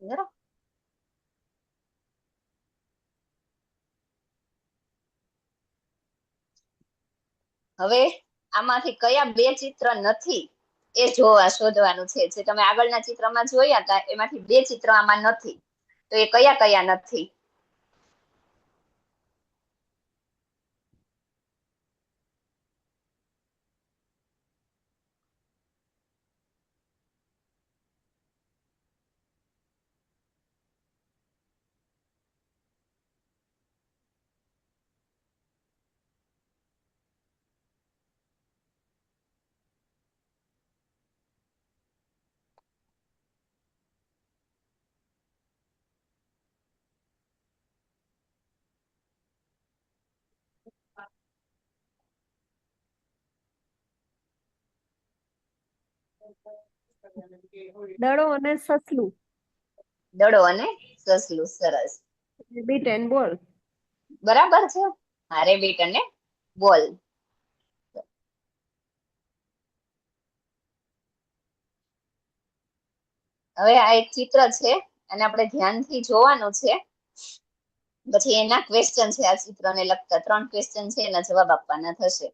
બરાબર. હવે આમાંથી કયા બે ચિત્ર નથી એ જોવા શોધવાનું છે. જે તમે આગળના ચિત્રમાં જોયા હતા એમાંથી બે ચિત્ર આમાં નથી. તો એ કયા કયા નથી? દડો અને સસલું. દડો અને સસલું. સરસ, બીટ એન્ડ બોલ. બરાબર છે. હા, રેબિટ અને બોલ. હવે આ એક ચિત્ર છે અને આપણે ધ્યાનથી જોવાનું છે. પછી એના ક્વેશ્ચન છે. આ ચિત્રને લગતા 3 ક્વેશ્ચન છે, એના જવાબ આપવાના થશે.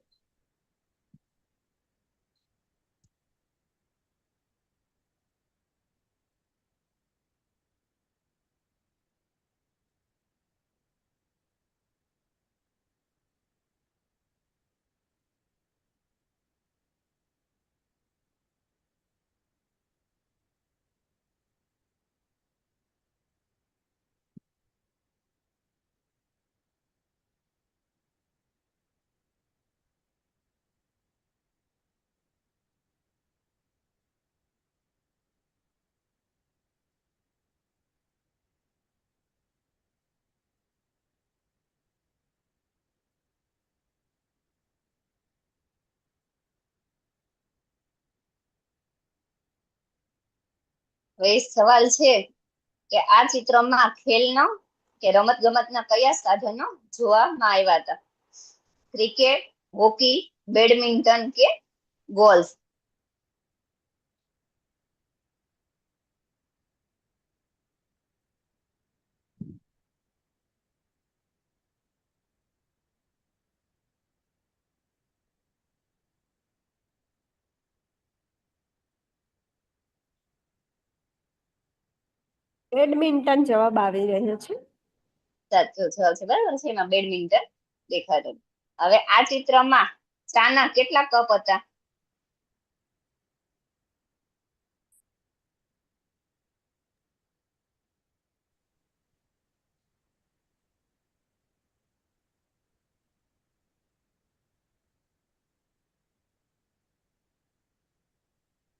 હવે એ સવાલ છે કે આ ચિત્રમાં ખેલનો કે રમત ગમતના કયા સાધનો જોવામાં આવ્યા હતા? ક્રિકેટ, હોકી, બેડમિન્ટન કે ગોલ્ફ? બેડમિન્ટન જવાબ આવી રહ્યો છે. સાચો જવાબ છે, બરાબર છે. એમાં બેડમિન્ટન દેખાતું. હવે આ ચિત્રમાં ચાના કેટલા કપ હતા?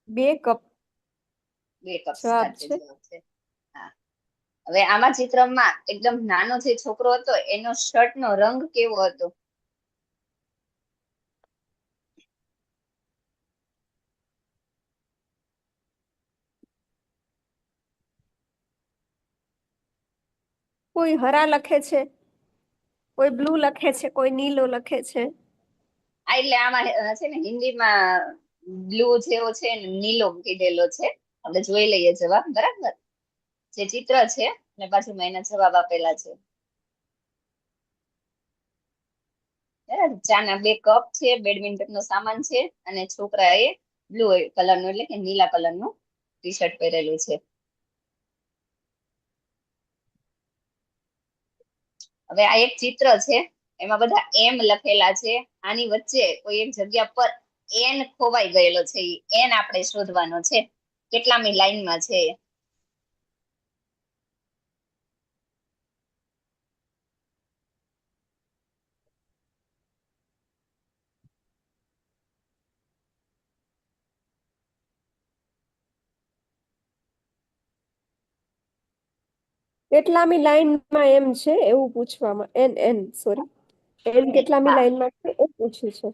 બે કપ 2 કપ જવાબ સાચો છે. જવાબ છે. હા. હવે આમાં ચિત્રમાં એકદમ નાનો જે છોકરો હતો એનો શર્ટ નો રંગ કેવો હતો? કોઈ હરા લખે છે, કોઈ બ્લુ લખે છે, કોઈ નીલો લખે છે. આ એટલે આમાં છે ને હિન્દીમાં બ્લુ જેવો છે ને નીલો કીધેલો છે. આપણે જોઈ લઈએ જવાબ, બરાબર. જે ચિત્ર છે અને બાજુમાં એના જવાબ આપેલા છે. બરાબર. ચાના 2 કપ છે, બેડમિન્ટન નો સામાન છે અને છોકરાએ બ્લુ કલરનું એટલે કે નીલા કલરનું ટી શર્ટ પહેરેલું છે. હવે આ એક ચિત્ર છે, એમાં બધા એમ લખેલા છે. આની વચ્ચે કોઈ એક જગ્યા પર એન ખોવાઈ ગયેલો છે. એન આપણે શોધવાનો છે. કેટલામી લાઈનમાં છે? કેટલામી લાઈનમાં એમ છે એવું પૂછવામાં, એન સોરી, એન કેટલામી હા, લાઈનમાં છે એ પૂછ્યું છે.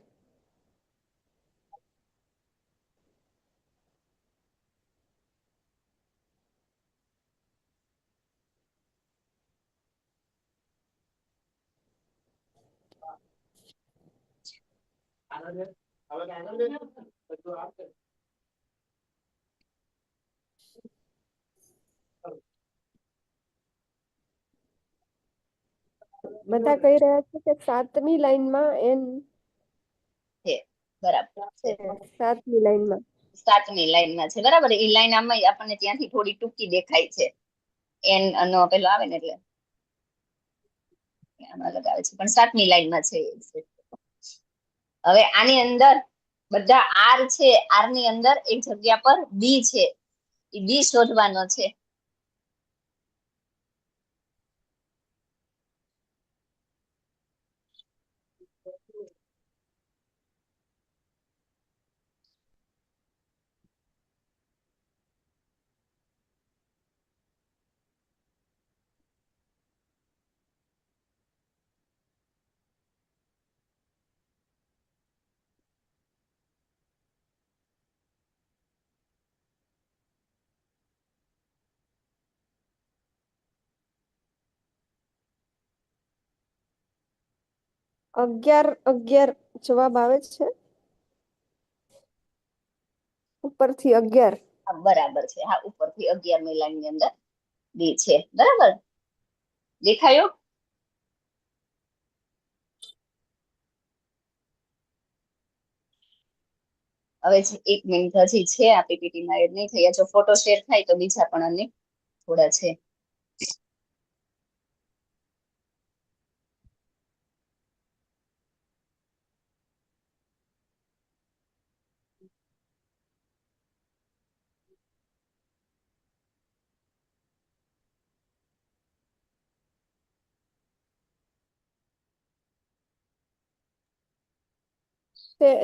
બધા કહી રહ્યા છે કે 7મી લાઈનમાં એન છે, બરાબર છે. છે. 7મી લાઈનમાં 7મી લાઈનમાં છે, બરાબર. એ લાઈન આમાં આપણને ત્યાંથી થોડી ટૂંકી દેખાય છે. એન નો પેલો આવે ને એટલે આમાં લગાવે છે, પણ 7મી લાઈનમાં છે. હવે આની અંદર બધા આર છે. આર ની અંદર એક જગ્યા પર બી છે. એ બી શોધવાનો છે. અગિયાર જવાબ આવે છે. ઉપરથી 11. હા, બરાબર છે. હા, ઉપરથી 11મી લાઈન ની અંદર બી છે, બરાબર. દેખાયું? હવે 1 મિનિટ હજી છે. આ પીપીટી માં એડ નહીં થઈ. જો ફોટો શેર થાય તો બીજા પણ અન્ય થોડા છે.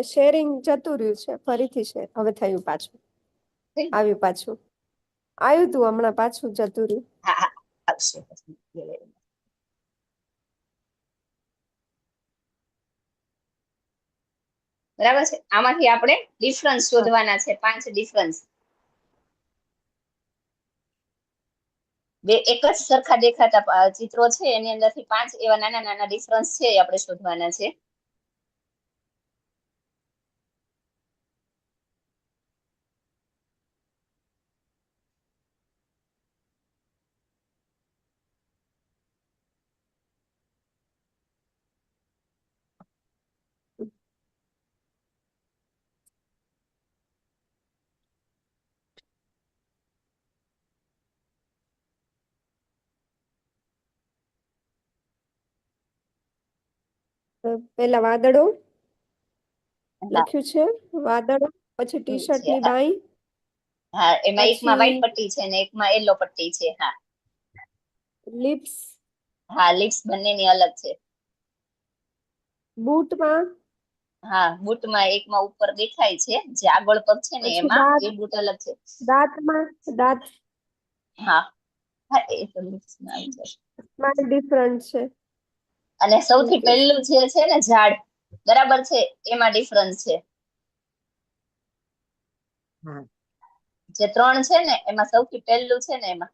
શેરિંગ જતું રહ્યું છે, ફરીથી શેર હવે થયું પાછું, આવ્યું પાછું, આવ્યું તું હમણાં પાછું જતું રહ્યું. હા, હા, આવશે. બરાબર છે. આમાંથી આપણે ડિફરન્સ શોધવાના છે. 5 ડિફરન્સ. બે એક જ સરખા દેખાતા ચિત્રો છે એની અંદરથી 5 એવા નાના નાના ડિફરન્સ છે એ આપણે શોધવાના છે. પેલા વાદળો હા, લખ્યું છે, વાદળો, પછી ટી શર્ટ છે. ની હા, બાઈ, હા, એમાં એકમાં પછી વ્હાઈટ પટ્ટી છે ને એકમાં યલો પટ્ટી છે. હા, લિપ્સ, હા, લિપ્સ બંનેની અલગ છે. બૂટમાં, હા, બૂટમાં એકમાં ઉપર દેખાય છે જે આગળ પગ છે ને પછી એમાં દાંત, એ બૂટ અલગ છે. દાંતમાં, દાંત હા, હા, એ તો લિપ્સમાં આવી જશે. માં ડિફરન્ટ છે. અને સૌથી ઓકે, પહેલું જે છે ને ઝાડ બરાબર છે એમાં ડિફરન્સ છે. હા, જે 3 છે ને એમાં સૌથી પહેલું છે ને એમાં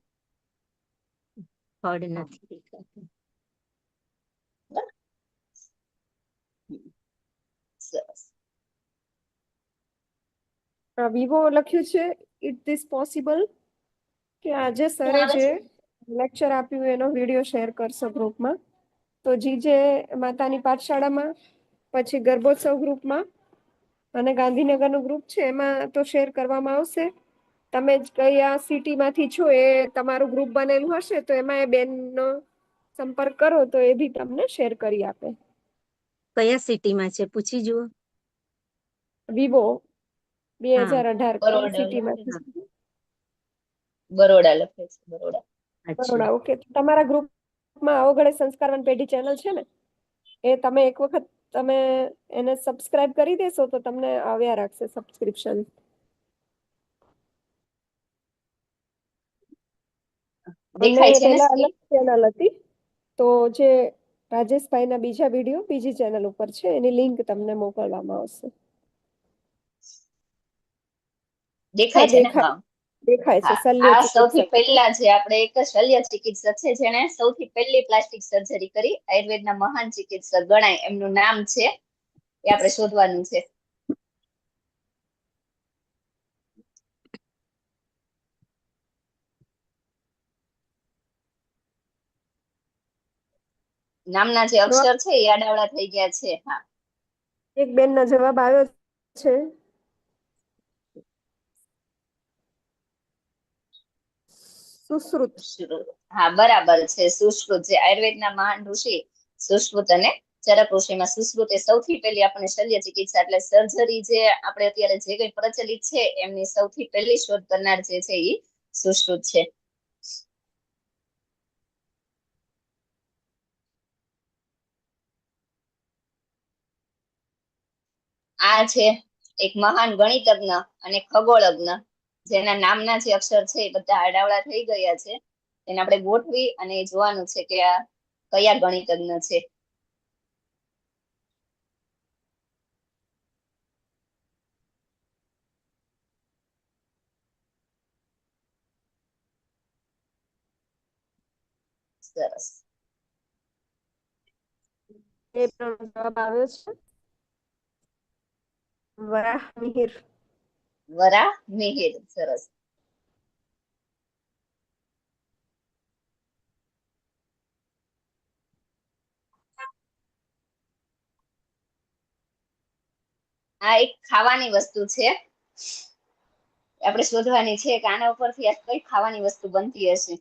ફળ નથી દેખાતું. સરસ. વિવો લખ્યું છે. ઇટ ધીસ પોસિબલ કે આજે શું સરે આવે જે છે? લેક્ચર આપ્યું એનો વિડીયો શેર કરશો ગ્રુપમાં. તો જીજે માતાની પાઠશાળામાં, પછી ગર્ભોત્સવ ગ્રુપમાં અને ગાંધીનગરનું ગ્રુપ છે એમાં તો શેર કરવામાં આવશે. તમે જ કયા સિટીમાંથી છો એ તમારું ગ્રુપ બનેલું હશે તો એમાં એ બેનનો સંપર્ક કરો તો એ બી તમને શેર કરી આપે. કયા સિટીમાં છે પૂછી જુઓ. વિવો હા, 2018 કઈ બરોડા લખે છે. સિટીમાંથી? બરોડા લખે છે, બરોડા. અચ્છા. બરોડા. ઓકે, તમારા ગ્રુપમાં અવગડે સંસ્કારવન પેઢી ચેનલ છે ને, એ તમે એક વખત તમે એને સબસ્ક્રાઇબ કરી દેશો તો તમને આવ્યા રાખશે સબસ્ક્રિપ્શન. અને દેખાય છે ને પેલા સ્ક્રીન? અલગ ચેનલ હતી, તો જે રાજેશભાઈના બીજા વિડીયો બીજી ચેનલ ઉપર છે, એની લિંક તમને મોકલવામાં આવશે. હા, દેખાય છે ને? દેખાય હા, દેખાય છે. હા. શલ્ય આ સૌથી ચિકિત્સક. પહેલા જે આપણે એક શલ્ય ચિકિત્સક છે જેને સૌથી પહેલી પ્લાસ્ટિક સર્જરી કરી, આયુર્વેદના મહાન ચિકિત્સક ગણાય એમનું નામ છે એ આપણે શોધવાનું છે. નામના જે અક્ષર છે એ આડાવડા થઈ ગયા છે. હા, એક બેનનો જવાબ આવ્યો છે. સુશ્રુત. હા, બરાબર છે. સુશ્રુત, જે આયુર્વેદના મહાન ઋષિ સુશ્રુત અને ચરક ઋષિમાં સુશ્રુત એ સૌથી પહેલી આપણે શલ્ય ચિકિત્સા એટલે સર્જરી જે આપણે અત્યારે જે કઈ પ્રચલિત છે એમની સૌથી પહેલી શોધ કરનાર જે છે એ સુશ્રુત છે. આ છે એક મહાન ગણિતજ્ઞ અને ખગોળજ્ઞ જેના નામના જે અક્ષર છે એ બધા આડાવડા થઈ ગયા છે. એને આપણે ગોઠવી અને જોવાનું છે કે આ કયા ગણિતજ્ઞ છે. સરસ. એ બેનનો જવાબ આવ્યો છે. વરાહ મિહિર. વરા મિહિર. સરસ. આ એક ખાવાની વસ્તુ છે, આપણે શોધવાની છે કે આના ઉપરથી આ કઈ ખાવાની વસ્તુ બનતી હશે.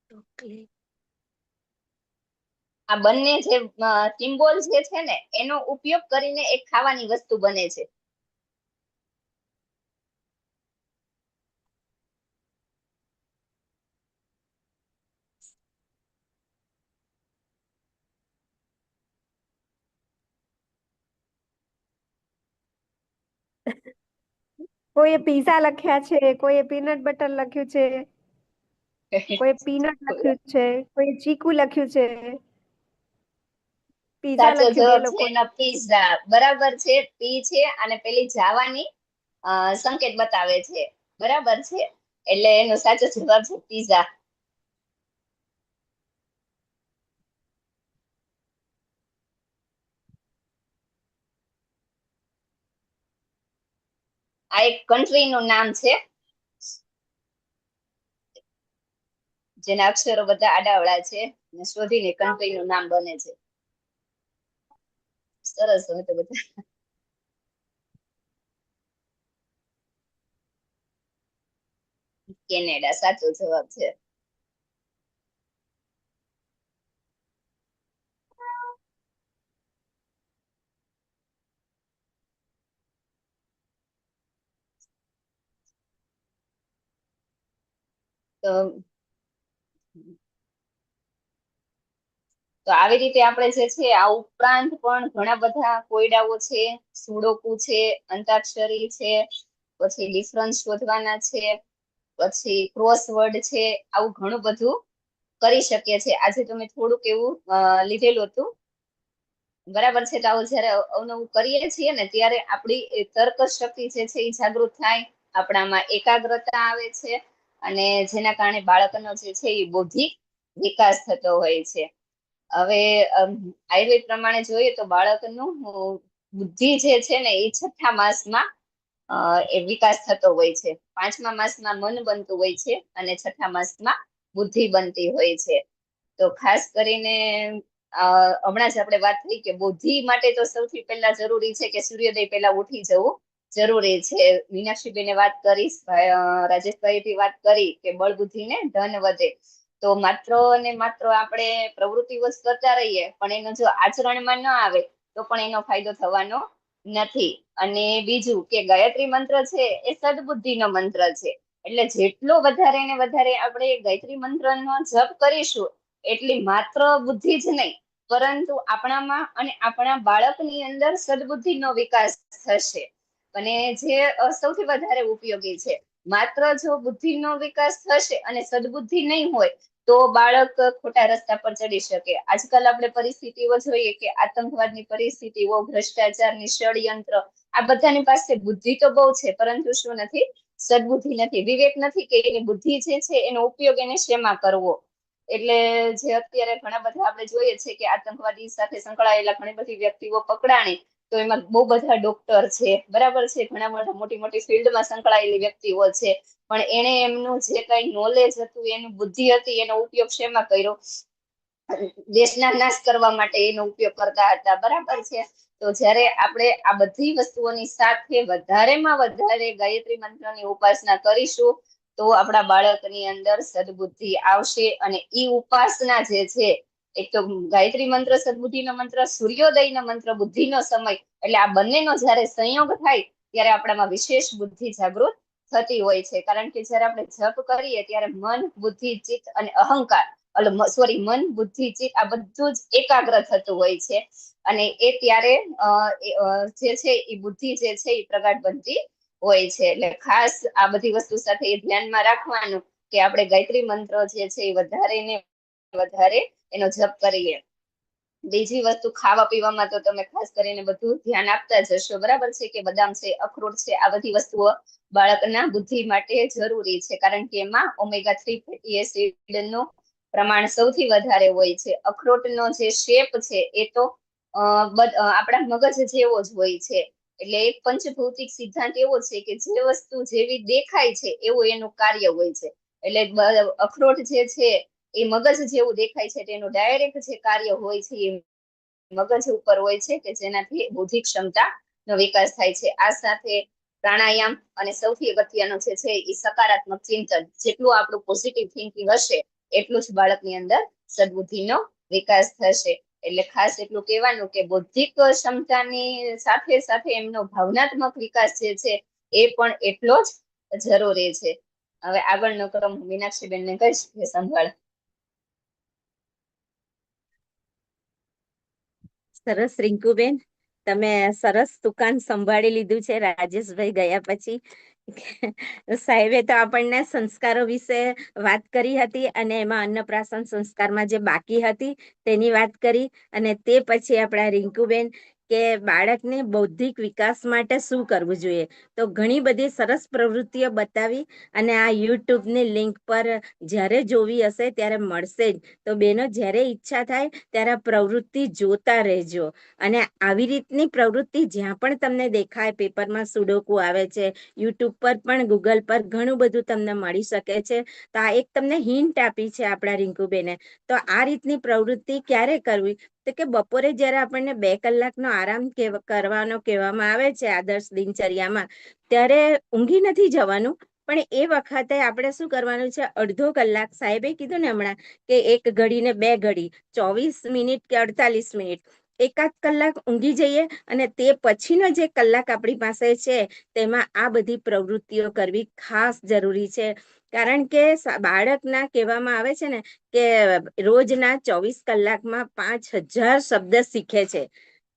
ચોકલેટ. આ બંને જે સિમ્બોલ જે છે ને એનો ઉપયોગ કરીને એક ખાવાની વસ્તુ બને છે. કોઈએ પીઝા લખ્યા છે, કોઈએ પીનટ બટર લખ્યું છે. કોઈ પીનટ લખ્યું છે, કોઈ ચીકુ લખ્યું છે, પીઝા સાચો લખ્યું બે જવાબ છે લોકો. એનો પીઝા. બરાબર છે, પી છે અને પેલી જાવાની સંકેત બતાવે છે. બરાબર છે, એટલે એનો સાચો જવાબ છે પીઝા. આ એક કન્ટ્રી નું નામ છે જેના અક્ષરો બધા આડાવડા છે અને શોધીને કન્ટ્રી નું નામ બને છે. સરસ હોય તો બધા. કેનેડા સાચો જવાબ છે. તો તો આવી રીતે આપણે જે છે આ ઉપરાંત પણ ઘણા બધા કોયડાઓ છે, સુડોકુ છે, અંતાક્ષરી છે, પછી ડિફરન્સ શોધવાના છે, પછી ક્રોસવર્ડ છે, આવું ઘણું બધું કરી શકીએ છીએ. આજે તમે થોડુંક એવું લીધેલું હતું. બરાબર છે, તો આવું જયારે અવનવું કરીએ છીએ ને ત્યારે આપણી તર્ક શક્તિ જે છે એ જાગૃત થાય, આપણામાં એકાગ્રતા આવે છે અને જેના કારણે બાળકનો જે છે એ બૌદ્ધિક વિકાસ થતો હોય છે. હવે આયુર્વેદ પ્રમાણે જોઈએ તો બાળકનું બુદ્ધિ જે છે ને એ 6થા માસમાં એ વિકાસ થતો હોય છે. 5મા માસમાં મન બનતું હોય છે અને 6થા માસમાં બુદ્ધિ બનતી હોય છે. તો ખાસ કરીને હમણાં જ આપણે વાત થઈ કે બુદ્ધિ માટે તો સૌથી પહેલા જરૂરી છે કે સૂર્યોદય પહેલા ઉઠી જવું જરૂરી છે. મીનાક્ષીબેને વાત કરી, રાજેશભાઈ વાત કરી કે બળ બુદ્ધિ ને ધન વધે. તો માત્ર ને માત્ર આપણે પ્રવૃત્તિઓ જ કરતા રહીએ પણ એનો જો આચરણમાં ન આવે તો પણ એનો ફાયદો થવાનો નથી. અને બીજું કે ગાયત્રી મંત્ર છે એ સદબુદ્ધિનો મંત્ર છે. એટલે જેટલો વધારે ને વધારે આપણે ગાયત્રી મંત્રનો જપ કરીશું એટલી માત્ર બુદ્ધિ જ નહીં પરંતુ આપણામાં અને આપણા બાળકની અંદર સદબુદ્ધિનો વિકાસ થશે. અને જે સૌથી વધારે ઉપયોગી છે, માત્ર જો બુદ્ધિનો વિકાસ થશે અને સદબુદ્ધિ નહીં હોય તો બાળક ખોટા રસ્તા પર ચડી શકે. આજકાલ આપણે પરિસ્થિતિઓ જોઈએ કે આતંકવાદની પરિસ્થિતિઓ, ભ્રષ્ટાચારની ષડયંત્ર, આ બધાની પાસે બુદ્ધિ તો બહુ છે પરંતુ શું નથી? સદબુદ્ધિ નથી, વિવેક નથી કે એની બુદ્ધિ જે છે એનો ઉપયોગ એને શેમાં કરવો. એટલે જે અત્યારે ઘણા બધા આપણે જોઈએ છે કે આતંકવાદી સાથે સંકળાયેલા ઘણી બધી વ્યક્તિઓ પકડાણી તો એમાં બહુ બધા ડોક્ટર છે, બરાબર છે, ઘણા બધા મોટી મોટી ફિલ્ડમાં સંકળાયેલી વ્યક્તિઓ છે, પણ એને એમનું જે કઈ નોલેજ હતું, એની બુદ્ધિ હતી, એનો ઉપયોગ શેમાં કર્યો? દેશના નાશ કરવા માટે એનો ઉપયોગ કરતા હતા. બરાબર છે. તો જ્યારે આપણે આ બધી વસ્તુઓની સાથે વધારેમાં વધારે ગાયત્રી મંત્રની ઉપાસના કરીશું તો આપણા બાળકની અંદર સદબુદ્ધિ આવશે. અને ઈ ઉપાસના જે છે, એક તો ગાયત્રી મંત્ર સદબુદ્ધિનો મંત્ર, સૂર્યોદયનો મંત્ર બુદ્ધિનો સમય, એટલે આ બંનેનો જ્યારે સંયોગ થાય ત્યારે આપણામાં વિશેષ બુદ્ધિ જાગૃત થતી હોય છે. કારણ કે જ્યારે આપણે જપ કરીએ ત્યારે મન, બુદ્ધિ, ચિત્ત અને અહંકાર મન, બુદ્ધિ, ચિત્ત આ બધું જ એકાગ્ર થતું હોય છે. અને એ ત્યારે જે છે એ બુદ્ધિ જે છે એ પ્રગાઢ બનતી હોય છે. એટલે ખાસ આ બધી વસ્તુ સાથે એ ધ્યાનમાં રાખવાનું કે આપણે ગાયત્રી મંત્ર જે છે એ વધારે ને વધારે એનો જપ કરીએ. બીજી વસ્તુ ખાવા પીવામાં તો તમે ખાસ કરીને બધું ધ્યાન આપતા જ હશો. બરાબર છે કે બદામ છે, અખરોટ છે, આ બધી વસ્તુઓ બાળકના બુદ્ધિ માટે જરૂરી છે. કારણ કે એમાં ઓમેગા 3 ફેટી એસિડનું પ્રમાણ સૌથી વધારે હોય છે. અખરોટનો જે શેપ છે એ તો આપણા મગજ જેવો જ હોય છે. એટલે એક પંચભૌતિક સિદ્ધાંત એવો છે કે જે વસ્તુ જેવી દેખાય છે એવું એનું કાર્ય હોય છે. એટલે અખરોટ જે છે એ મગજ જેવું દેખાય છે, તેનું ડાયરેક્ટ જે કાર્ય હોય છે એ મગજ ઉપર હોય છે કે જેનાથી બૌદ્ધિક ક્ષમતાનો વિકાસ થાય છે. આ સાથે પ્રાણાયામ અને સૌથી અગત્યનું જે છે એ સકારાત્મક ચિંતન. જેટલું આપણું પોઝિટિવ થિંકિંગ હશે એટલું જ બાળકની અંદર સદબુદ્ધિનો વિકાસ થશે. એટલે ખાસ એટલું કહેવાનું કે બૌદ્ધિક ક્ષમતાની સાથે સાથે એમનો ભાવનાત્મક વિકાસ જે છે એ પણ એટલો જ જરૂરી છે. હવે આગળનો ક્રમ મીનાક્ષીબેનને કહીશ કે સંભાળ. સરસ રિંકુબેન, તમે સરસ દુકાન સંભાળી લીધું છે રાજેશભાઈ ગયા પછી. સાહેબે તો આપણને સંસ્કારો વિશે વાત કરી હતી અને એમાં અન્નપ્રાશન સંસ્કારમાં જે બાકી હતી તેની વાત કરી અને તે પછી આપણા રિંકુબેન કે બાળકને બૌદ્ધિક વિકાસ માટે શું કરવું જોઈએ, તો ઘણી બધી સરસ પ્રવૃત્તિઓ બતાવી અને આ યુટ્યુબની લિંક પર જ્યારે જોવી હશે ત્યારે મળશે જ. તો બેનો જ્યારે ઈચ્છા થાય ત્યારે આ પ્રવૃત્તિ જોતા રહેજો અને આવી રીતની પ્રવૃત્તિ જ્યાં પણ તમને દેખાય, પેપરમાં સુડોકુ આવે છે, યુટ્યુબ પર પણ ગૂગલ પર ઘણું બધું તમને મળી શકે છે. તો આ એક તમને હિન્ટ આપી છે આપણા રિંકુબેને. તો આ રીતની પ્રવૃત્તિ ક્યારે કરવી, તો કે બપોરે જ્યારે આપણને 2 કલાકનો આરામ કરવાનો કહેવામાં આવે છે આદર્શ દિનચર્યામાં, ત્યારે ઊંઘી નથી જવાનું, પણ એ વખતે આપણે શું કરવાનું છે, અડધો કલાક, સાહેબે કીધું ને હમણાં કે 1 ઘડી ને 2 ઘડી, 24 મિનિટ કે 48 મિનિટ, 1 કલાક ઊંઘી જઈએ અને તે પછીનો જે કલાક આપણી પાસે છે તેમાં આ બધી પ્રવૃત્તિઓ કરવી ખાસ જરૂરી છે. કારણ કે બાળકના કહેવામાં આવે છે ને કે રોજના 24 કલાકમાં 5000 શબ્દ શીખે છે.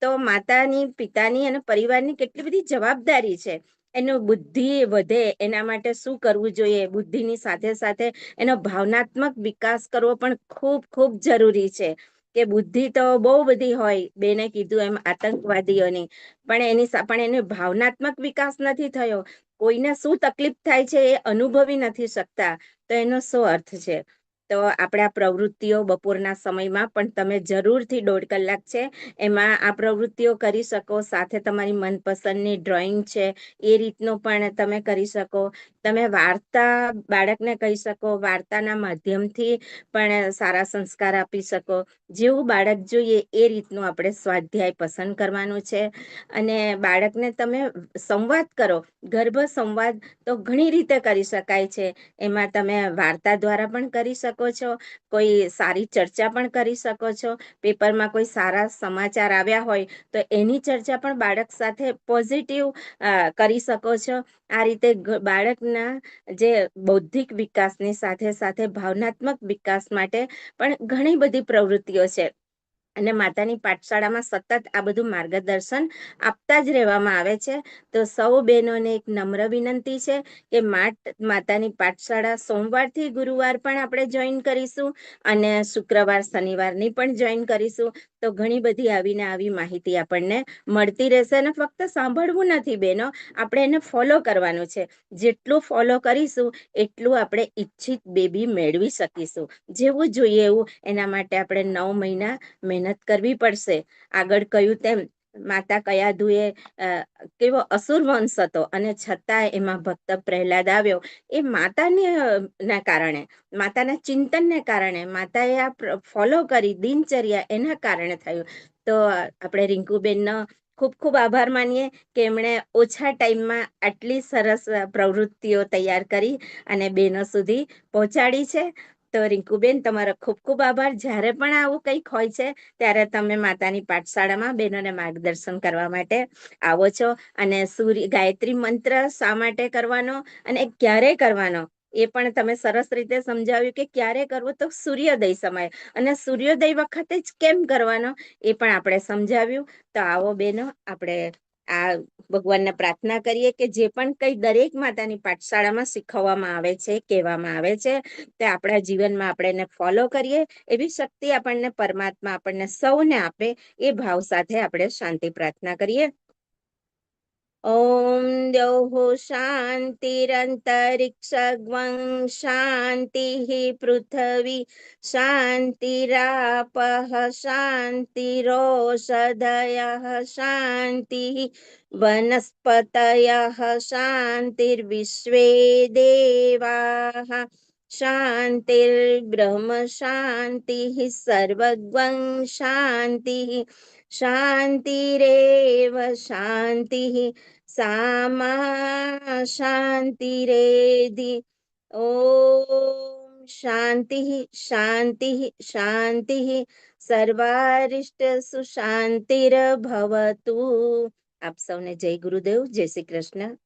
તો માતાની, પિતાની અને પરિવારની કેટલી બધી જવાબદારી છે. એનું બુદ્ધિ વધે એના માટે શું કરવું જોઈએ, બુદ્ધિની સાથે સાથે એનો ભાવનાત્મક વિકાસ કરવો પણ ખૂબ ખૂબ જરૂરી છે. કે બુદ્ધિ તો બહુ બધી હોય, બેને કીધું એમ આતંકવાદીઓની, પણ એનો ભાવનાત્મક વિકાસ નથી થયો, કોઈને શું તકલીફ થાય છે એ અનુભવી નથી શકતા, તો એનો શું અર્થ છે. તો આપણા પ્રવૃત્તિઓ બપોરના સમયમાં પણ તમે જરૂરથી 1.5 કલાક છે એમાં આ પ્રવૃત્તિઓ કરી શકો. સાથે તમારી મનપસંદની ડ્રોઈંગ છે એ રીતનું પણ તમે કરી શકો. તમે વાર્તા બાળકને કહી શકો, વાર્તાના માધ્યમથી પણ સારા સંસ્કાર આપી શકો. જેવું બાળક જોઈએ એ રીતનું આપણે સ્વાધ્યાય પસંદ કરવાનું છે. અને બાળકને તમે સંવાદ કરો, ગર્ભ સંવાદ તો ઘણી રીતે કરી શકાય છે. એમાં તમે વાર્તા દ્વારા પણ કરી શકો છો, કોઈ સારી ચર્ચા પણ કરી શકો છો, પેપરમાં કોઈ સારા સમાચાર આવ્યા હોય તો એની ચર્ચા પણ બાળક સાથે પોઝિટિવ કરી શકો છો. આ રીતે બાળકના જે બૌદ્ધિક વિકાસની સાથે સાથે ભાવનાત્મક વિકાસ માટે પણ ઘણી બધી પ્રવૃત્તિઓ છે. અને માતાની પાઠશાળામાં સતત આ બધું માર્ગદર્શન આપતા જ રહેવામાં આવે છે. તો સૌ બહેનોને એક નમ્ર વિનંતી છે કે માતાની પાઠશાળા સોમવારથી ગુરુવાર પણ આપણે જોઈન કરીશું અને શુક્રવાર શનિવારની પણ જોઈન કરીશું. તો ઘણી બધી આવીને આવી માહિતી આપણને મળતી રહેશે. અને ફક્ત સાંભળવું નથી બહેનો, આપણે એને ફોલો કરવાનું છે. જેટલું ફોલો કરીશું એટલું આપણે ઈચ્છિત બેબી મેળવી શકીશું. જેવું જોઈએ એવું એના માટે આપણે 9 મહિના મહેનત કરવી પડશે. આગળ કહ્યું તેમ માતા કયાધુએ કેવો અસુર વંશ હતો અને છતાં એમાં ભક્ત પ્રહલાદ આવ્યો. એ માતાને ના કારણે, માતાના ચિંતનને કારણે, માતાએ આ ફોલો કરી દિનચર્યા, એના કારણે થયું. તો આપણે રિંકુબેનનો ખૂબ ખૂબ આભાર માનીએ કે એમણે ઓછા ટાઈમમાં આટલી સરસ પ્રવૃત્તિઓ તૈયાર કરી અને બહેનો સુધી પહોંચાડી છે. તો રિંકુબેન, તમારો ખૂબ ખૂબ આભાર. જ્યારે પણ આવું કંઈક હોય છે ત્યારે તમે માતાની પાઠશાળામાં બહેનોને માર્ગદર્શન કરવા માટે આવો છો. અને ગાયત્રી મંત્ર શા માટે કરવાનો અને ક્યારે કરવાનો એ પણ તમે સરસ રીતે સમજાવ્યું કે ક્યારે કરવો, તો સૂર્યોદય સમય, અને સૂર્યોદય વખતે જ કેમ કરવાનો એ પણ આપણે સમજાવ્યું. તો આવો બેનો, આપણે આ ભગવાનને પ્રાર્થના કરીએ કે જે પણ કંઈ દરેક માતાની પાઠશાળામાં શીખવવામાં આવે છે, કહેવામાં આવે છે, તે આપણા જીવનમાં આપણે એને ફોલો કરીએ. એવી શક્તિ આપણને પરમાત્મા આપણને સૌને આપે, એ ભાવ સાથે આપણે શાંતિ પ્રાર્થના કરીએ. ઓમ દ્યૌઃ શાંતિરંતરિક્ષગ્વં શાંતિઃ પૃથ્વી શાંતિરાપઃ શાંતિરોષધયઃ શાંતિઃ વનસ્પતયઃ શાંતિર્વિશ્વે દેવાઃ શાંતિર્બ્રહ્મ શાંતિઃ સર્વગ્વં શાંતિઃ શાંતિરેવ શાંતિઃ સામા શાંતિરેધિ. ઓમ શાંતિઃ શાંતિઃ શાંતિઃ સર્વારિષ્ટસુ શાંતિર્ભવતુ. આપ સૌને જય ગુરુદેવ, જય શ્રી કૃષ્ણ.